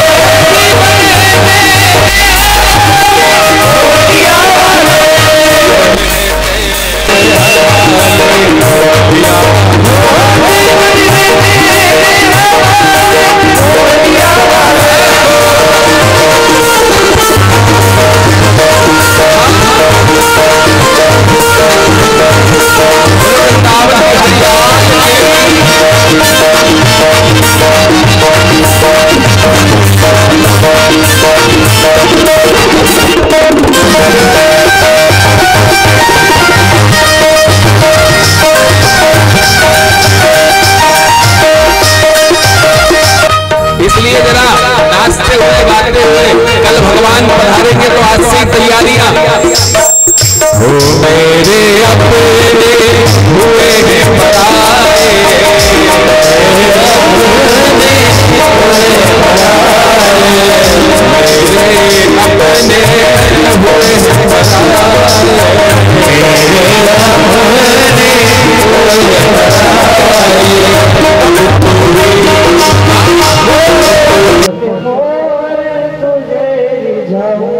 जाऊं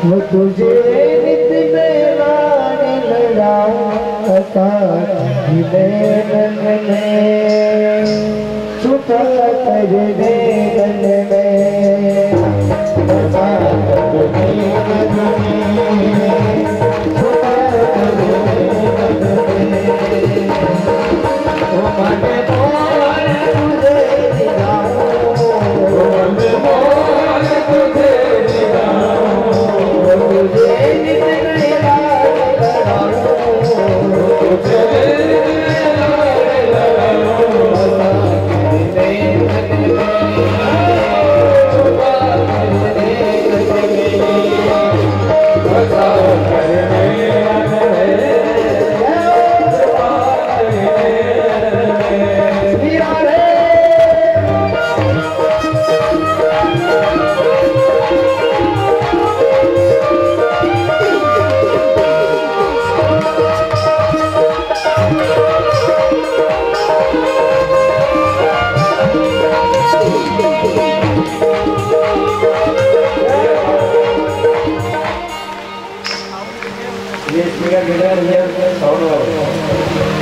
वो तुझे नित में रानी लड़ाऊं छुपा कर दे गन में छुपा कर दे गन में छुपा कर दे गन में ओ मन मोर तुझे दिखाऊं ओ मन मोर तुझे दिखाऊं तुझे नित में रानी लड़ाऊं तुझे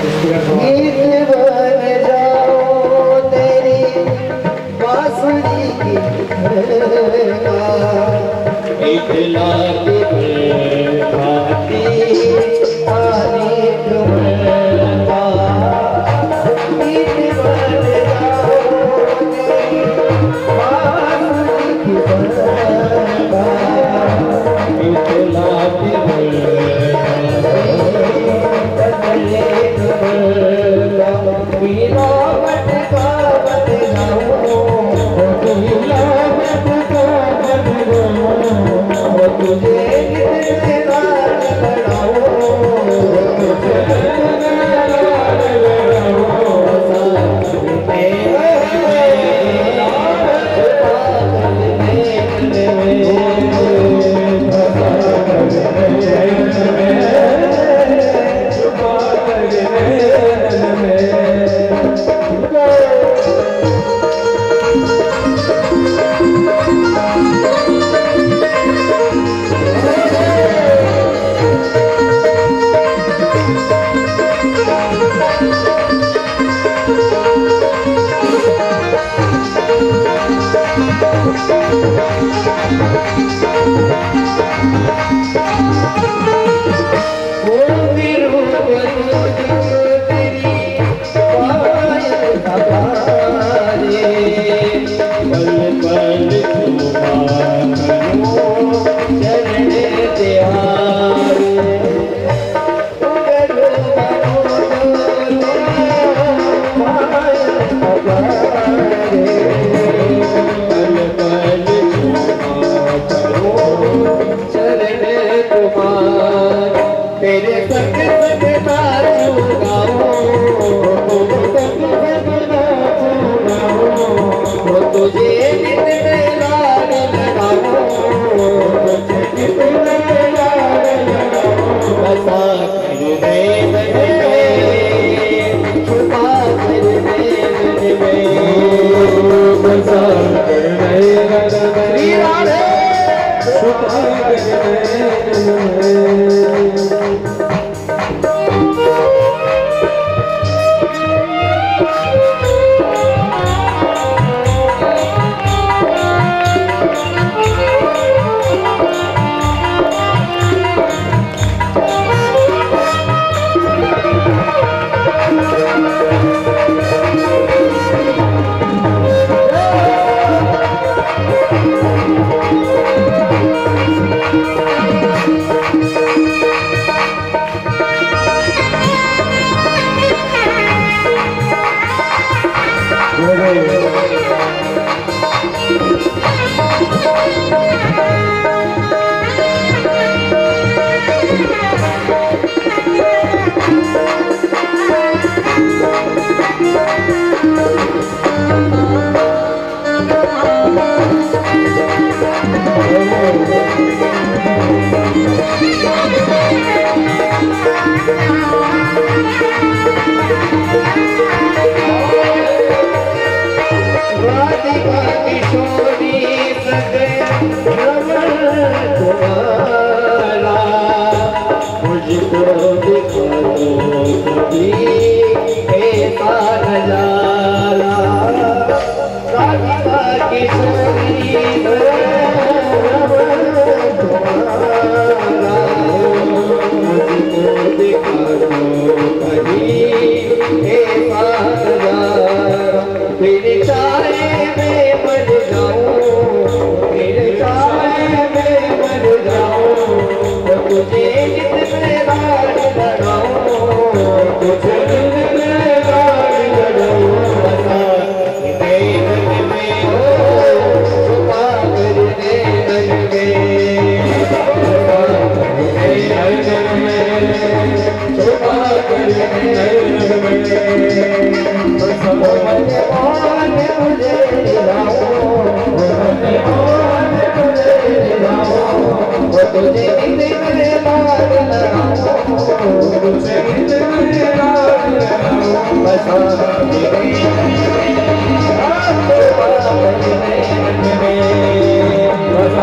गीत बन जाओ तेरी बांसुरी की इतना भाती आनी तुम्हारा गीत बन जाओ तेरी बांसुरी की मुझको दिखा दो कभी ऐसा नजारा राधिका की संगीत तुम्हारा मुझको दिखा दो कभी ऐसा नजारा तेरे चाहे में मर जाऊं तेरे चाहे में मर जाऊं तुझे कितने बार लगाऊं तुझे कितने बार लगाऊं बता नैन में हो छुपा कर नैन में छुपा कर नैन में छुपा कर नैन में मुझे दिलाओ तुझे कितने बार लगाऊं तुझे कितने बार लगाऊं बसा मेरे बसा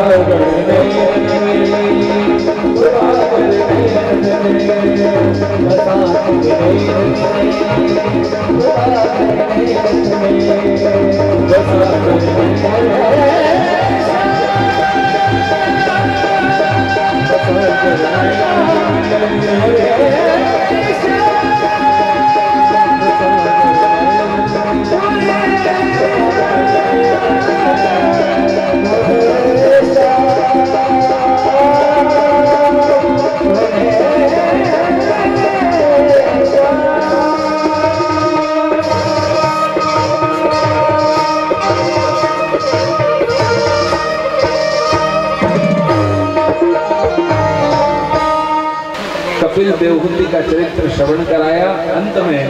कपिल देवहूति का चरित्र श्रवण कराया। अंत में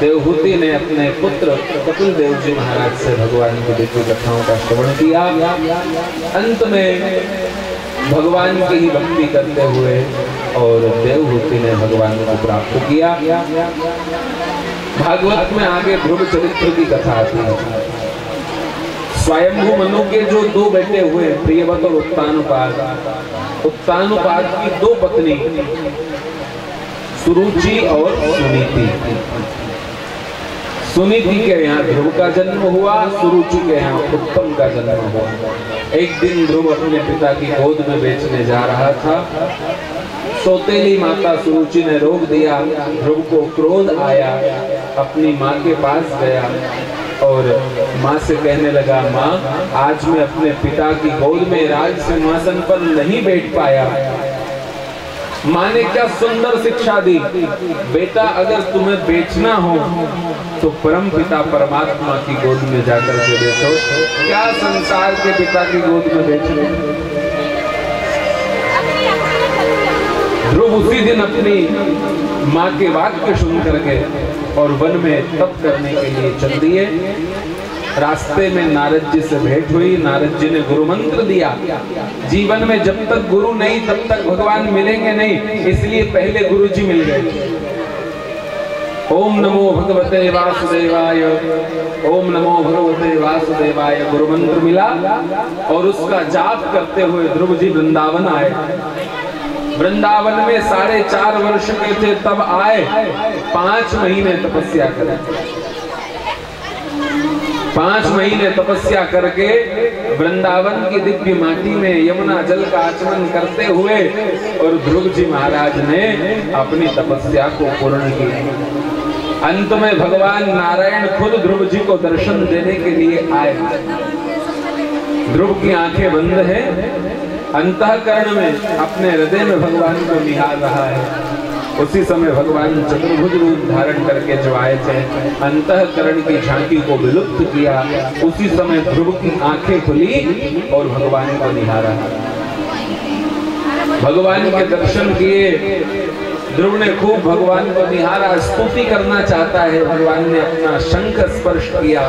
देवहूति ने अपने पुत्र कपिल देव जी महाराज से भगवान की दिव्य कथाओं का श्रवण किया। अंत में भगवान की ही भक्ति करते हुए और देवहूति ने भगवान को प्राप्त किया। भागवत में आगे ध्रुव चरित्र की कथा आती है। स्वयंभू मनु के जो दो बेटे हुए प्रियव्रत और उत्तानुपाद, उत्तानुपाद की दो पत्नी सुरुचि और सुनीति। सुनीति के यहाँ ध्रुव का जन्म हुआ, सुरुचि के यहाँ उत्तम का जन्म हुआ। एक दिन ध्रुव अपने पिता की गोद में बेचने जा रहा था। सौतेली माता सुरुचि ने रोक दिया। ध्रुव को क्रोध आया, अपनी माँ के पास गया और माँ से कहने लगा, माँ आज मैं अपने पिता की गोद में राज सिंहासन पर नहीं बैठ पाया। माँ ने क्या सुंदर शिक्षा दी, बेटा अगर तुम्हें बेचना हो तो परम पिता परमात्मा की गोद में जाकर के बेचो, क्या संसार के पिता की गोद में बेचो। ध्रुव उसी दिन अपनी माँ के वाक्य सुन करके और वन में तप करने के लिए चल दिए। रास्ते में नारद जी से भेंट हुई। नारद जी ने गुरु मंत्र दिया। जीवन में जब तक गुरु नहीं तब तक भगवान मिलेंगे नहीं, इसलिए पहले गुरु जी मिल गए। ओम नमो भगवते वासुदेवाय, ओम नमो भगवते वासुदेवाय गुरु मंत्र मिला और उसका जाप करते हुए ध्रुव जी वृंदावन आए। वृंदावन में 4.5 वर्ष के थे तब आए। 5 महीने तपस्या करें। 5 महीने तपस्या करके वृंदावन की दिव्य माटी में यमुना जल का आचमन करते हुए और ध्रुव जी महाराज ने अपनी तपस्या को पूर्ण किया। अंत में भगवान नारायण खुद ध्रुव जी को दर्शन देने के लिए आए। ध्रुव की आंखें बंद हैं, अंतःकरण में अपने हृदय में भगवान को निहार रहा है। उसी समय भगवान चतुर्भुज रूप धारण करके जो आए थे, अंतःकरण की झांकी को विलुप्त किया। उसी समय ध्रुव की आंखें खुली और भगवान को निहारा। भगवान के दर्शन किए। ध्रुव ने खूब भगवान को निहारा, स्तुति करना चाहता है। भगवान ने अपना शंख स्पर्श किया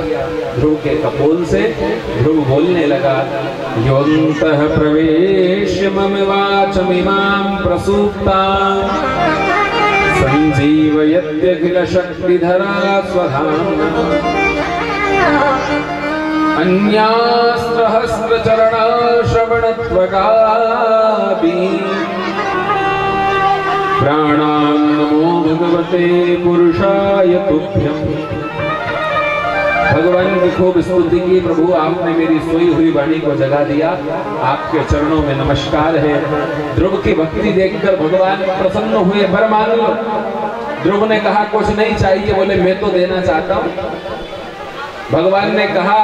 ध्रुव के कपोल से। ध्रुव बोलने लगा, योऽन्तः प्रवेश्य मम वाचमिमां प्रसूप्तां संजीवयत्यखिल शक्तिधरा स्वधाम्ना अन्यास्त्रहस्त्रचरणा श्रवणत्वगाभिः प्राणां नमो भगवते पुरुषाय तुभ्यं। भगवान की खूब स्तुति की। प्रभु आपने मेरी सोई हुई वाणी को जगा दिया, आपके चरणों में नमस्कार है। ध्रुव की भक्ति देखकर भगवान प्रसन्न हुए, वर मांग लो। ध्रुव ने कहा कुछ नहीं चाहिए, बोले मैं तो देना चाहता हूँ। भगवान ने कहा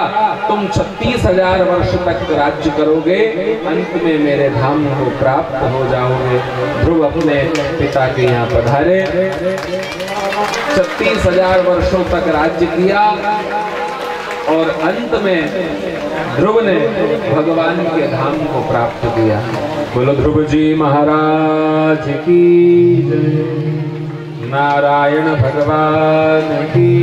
तुम 36,000 वर्ष तक राज्य करोगे, अंत में मेरे धाम को प्राप्त हो जाओगे। ध्रुव अपने पिता के यहाँ पधारे, 36,000 वर्षों तक राज्य किया और अंत में ध्रुव ने भगवान के धाम को प्राप्त किया। बोलो ध्रुव जी महाराज की जय, नारायण भगवान की,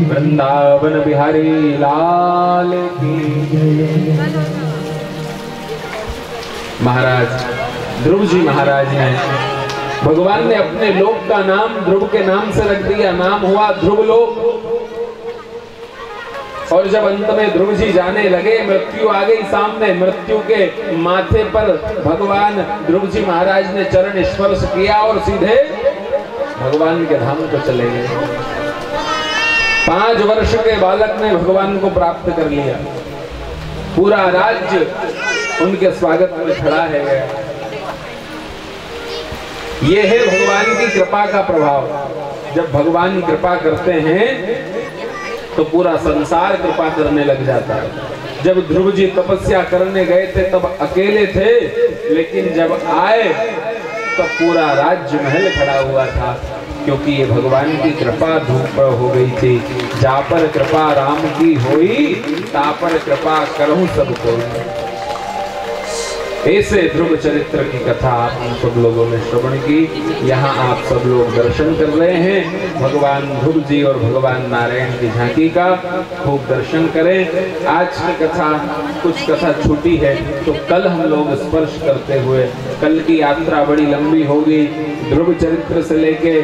वृंदावन बिहारी लाल की जय। महाराज ध्रुव जी महाराज हैं, भगवान ने अपने लोक का नाम ध्रुव के नाम से रख दिया, नाम हुआ ध्रुव लोक। और जब अंत में ध्रुव जी जाने लगे, मृत्यु आ गई सामने, मृत्यु के माथे पर भगवान ध्रुव जी महाराज ने चरण स्पर्श किया और सीधे भगवान के धाम को चले गए। 5 वर्ष के बालक ने भगवान को प्राप्त कर लिया, पूरा राज्य उनके स्वागत में खड़ा है गया। ये है भगवान की कृपा का प्रभाव। जब भगवान कृपा करते हैं तो पूरा संसार कृपा करने लग जाता है। जब ध्रुव जी तपस्या करने गए थे तब अकेले थे, लेकिन जब आए तब पूरा राज्य महल खड़ा हुआ था, क्योंकि ये भगवान की कृपा धूप हो गई थी। जा पर कृपा राम की होई, ता पर कृपा करहूं सबको। ऐसे ध्रुव चरित्र की कथा आप सब लोगों ने श्रवण की। यहाँ आप सब लोग दर्शन कर रहे हैं भगवान ध्रुव जी और भगवान नारायण की झांकी का। खूब दर्शन करें। आज की कथा कुछ कथा छोटी है, तो कल हम लोग स्पर्श करते हुए, कल की यात्रा बड़ी लंबी होगी। ध्रुव चरित्र से लेके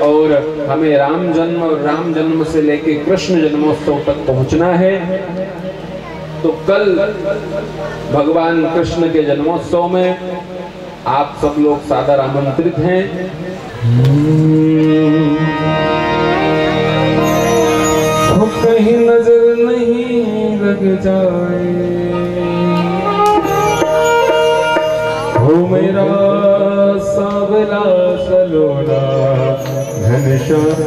और हमें राम जन्म और राम जन्म से लेके कृष्ण जन्मोत्सव तक पहुंचना है। तो कल भगवान कृष्ण के जन्मोत्सव में आप सब लोग सादर आमंत्रित हैं। कहीं नजर नहीं लग जाए हो मेरा सावला सलोना घनश्याम।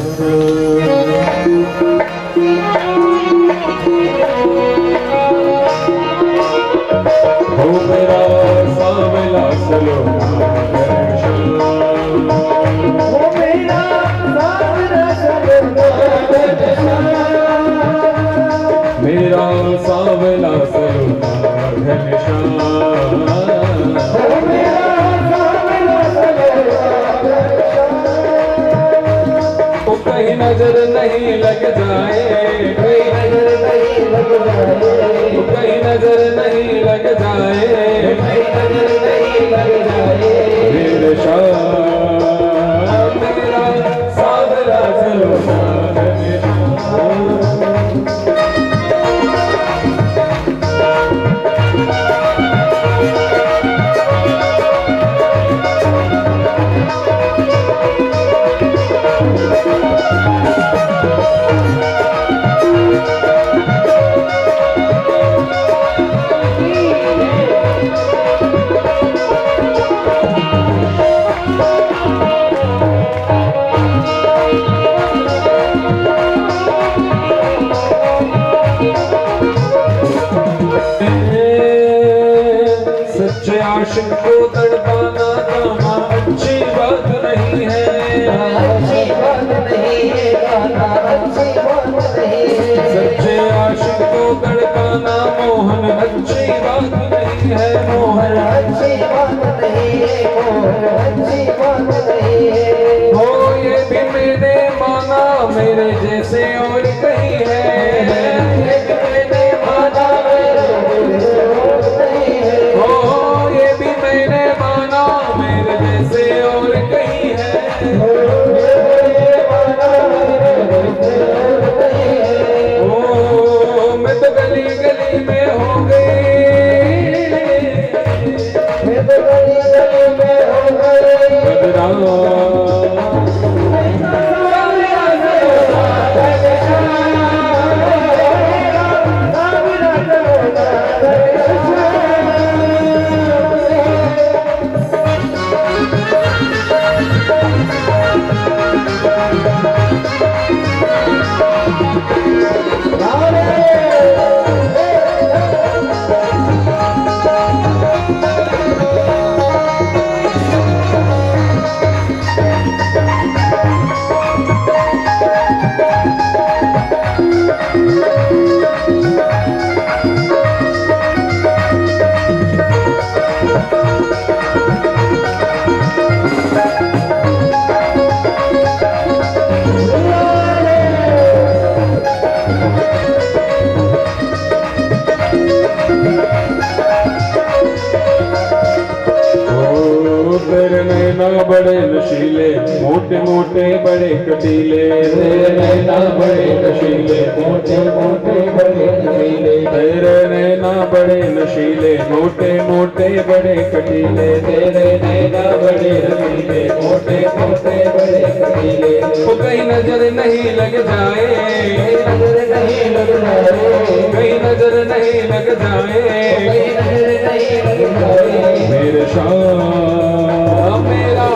हो मेरा सावला सलोना घनश्याम, हो मेरा सावला सलोना घनश्याम, मेरा सावला सलोना घनश्याम, हो मेरा सावला सलोना घनश्याम। ओ कहीं नजर नहीं लग जाए, कहीं नजर नहीं लग जाए, कहीं नजर नहीं लग जाए, कहीं नजर नहीं लग जाए, मेरे श्याम मेरा सावला सलोना घनश्याम। आशिक को तड़पाना गाना अच्छी बात नहीं है, अच्छी बात नहीं है, गाना अच्छी बात नहीं है। सच्चे आशिक को तड़पाना मोहन अच्छी बात नहीं है, मोहन अच्छी बात नहीं है, मोहन अच्छी बात नहीं है। हो ये भी मैंने माना मेरे जैसे और कहीं है, ये भी मैंने माना मेरे जैसे और कहीं है। हो ये भी मैंने माना मेरे जैसे और कहीं है, ओ मैं तो गली गली में हो गई, मैं तो गली गली में हो गई, बदनाम बड़े नशीले, मोटे मोटे बड़े कटीले, तेरे नैना बड़े नशीले, मोटे मोटे बड़े कटीले, तेरे नैना बड़े नशीले, मोटे मोटे बड़े कटीले, तेरे नैना बड़े नशीले, मोटे मोटे बड़े कटीले। वो कहीं नजर नहीं लग जाए, नजर नहीं लग जाए, कहीं नजर नहीं लग जाए, कहीं नजर नहीं लग जाए। मेरे शाह मेरा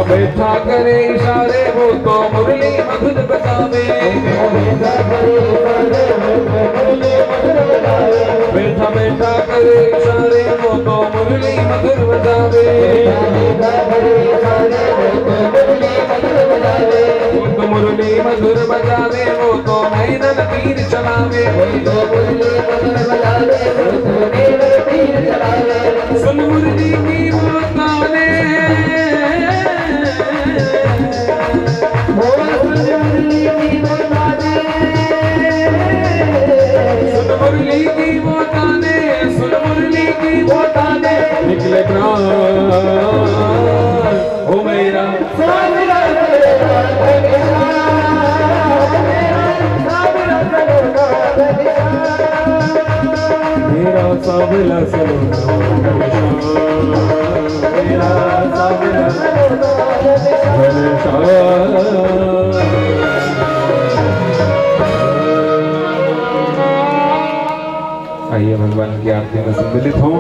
बैठा करे इशारे, वो तो मुरली मधुर बजावे, बैठा बैठा करे इशारे, वो तो मुरली मधुर बजावे, वो तो मुरली मधुर बजावे, वो तो नैनन तीर चलावे, सुन मुरली की वो ताने, सुन मुरली की वो ताने, सुन मुरली की वो ताने, निकले प्राण हो मेरा मेरा सावला सलोना, मेरा सावला आइए भगवान की आरती में सम्मिलित हों।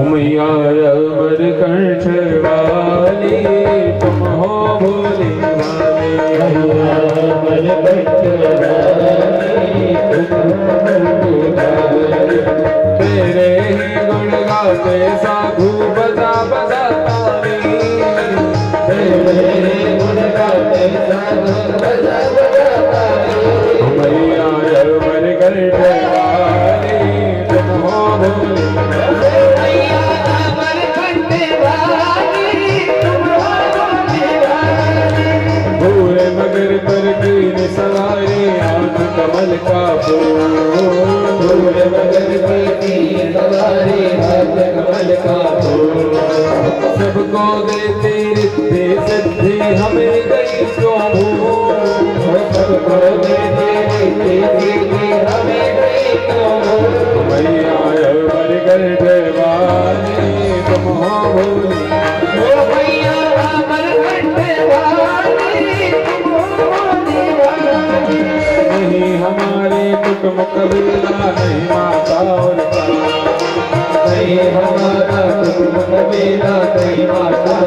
मैया अमर कंठ वाली, तुम हो भोले वाली, अमर कंठ वाली, तेरे ही गुण गाते साधु बजा बजा तारी, तेरे ही गुण गाते साधु बजा बजा तारी। मैया अमर कंठ वाली, तुम हो भोले मगर पर की सवारे, आंख कमल का फूल, मगर पर की सवारे, आंख कमल का फूल, सबको देते रिद्धि सिद्धि, हमें गई क्यों भूल, सबको देते रिद्धि सिद्धि, हमें गई क्यों भूल। मैया अमर कंठ वाली, तुम हो भोली, ओ मैया अमर कंठ वाली, नहीं हमारे कुटुंब कबीला, नहीं माता और नहीं हमारा कुटुंब कबीला, नहीं माता,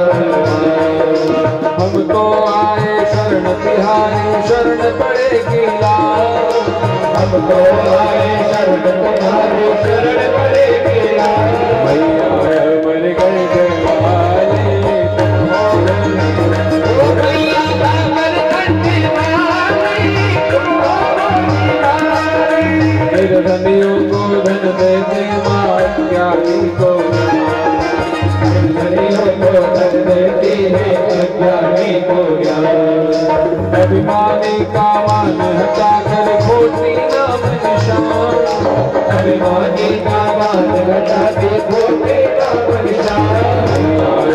हम तो आए शरण तिहारी, शरण पड़ेगी लाल, हम तो आए शरण तिहारी, शरण पड़ेगी लाल। मैया अमर कंठ वाली, मैया अमर कंठ वाली, धनियों को धन देते माँ, ज्ञानी को धनियों को धन देती है, अज्ञानी को ज्ञान। अभिमानी का मान हटा कर खोटी नाम निशान, अभिमानी का मान हटा के खोटी नाम निशान।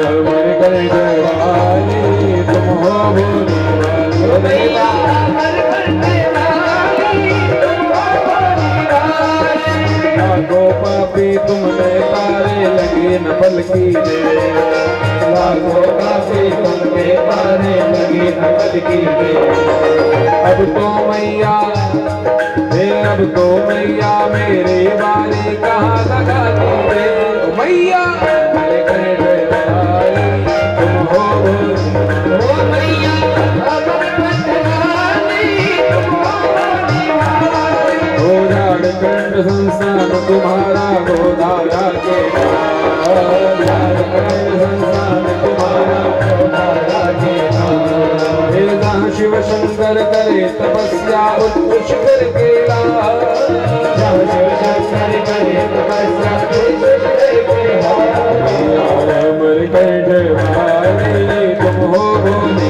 अमर कंठ वाली, तुम हो भोले वाली, मैया अमर कंठ वाली, तुम हो भोले वाली। गो पापी तुमने तारे, लगे न पलकी दे, बाबा को काफी तुमके पाने लगी नकल की अब तो मैया मेरी बारी कहाँ लगाती है मैया तुम हो मैया हो झारखंड संस्थान तुम्हारा गोदारा के झारखंड संस्थान तुम्हारा गोदारा के शिव शंकर करे तपस्या उत्कृष्ट करके तुम हो भोले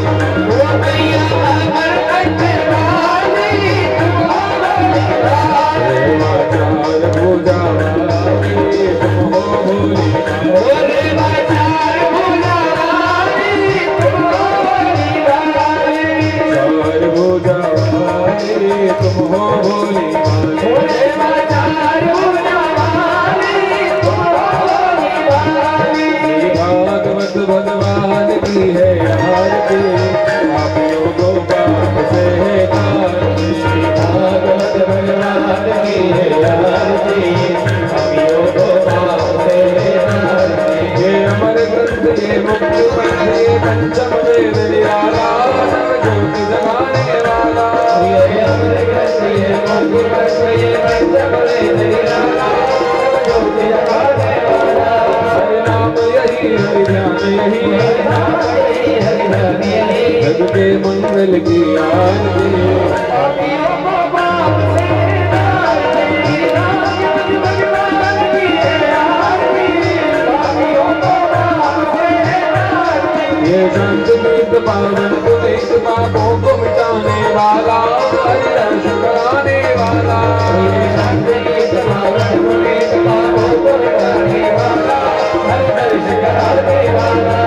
पूजा तुम हो भोले तुम हो भोले भागवत भगवान की है आरती आप लोगों बाप से है भागवत भगवान की है आरती आप लोगों बाप से है ये अमर ग्रंथ ये मुक्त पंथ ये पंचम वेद निराला ज्योति जगाने वाला जग के मंगल की आरती ये शांत प्रीत पावन पुनीत पापों को मिटाने वाला हरिहर्ष कराने वाला ये शांत प्रीत पावन पुनीत पापों को मिटाने वाला हरिहर्ष कराने वाला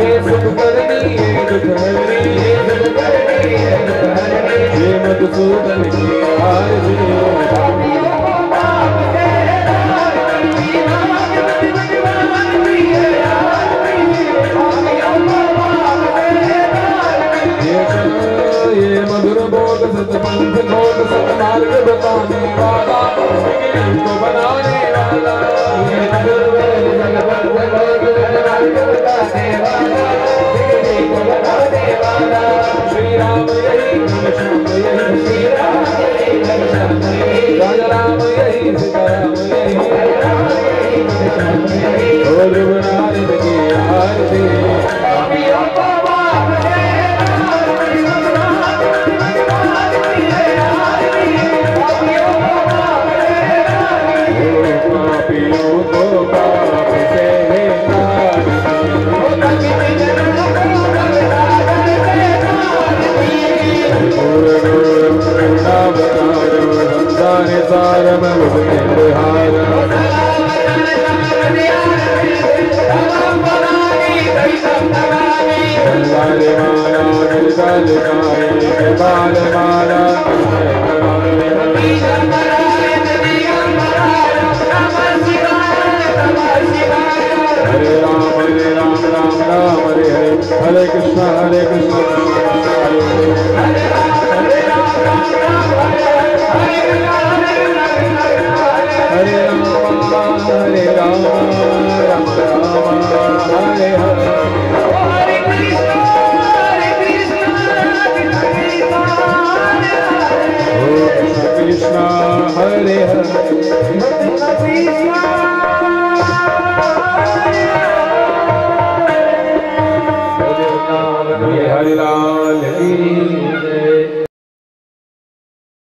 ये सुख करनी ये दुख हरनी ये सुख करनी ये दुख हरनी ये मधुसूदन की आरती मधुर बोध सतपंथ घोट सतमार्ग बताने वाला को बनाने वाला ये मधुर बोध सतपंथ घोट सतमार्ग बताने वाला को बनाने वाला श्री राम यही श्याम यही श्री राम यही राजा राम यही सीता राम यही और नारद की आरती हरे कृष्ण हरे कृष्ण हरे राम राम राम हरे हरे कृष्ण हरे हरे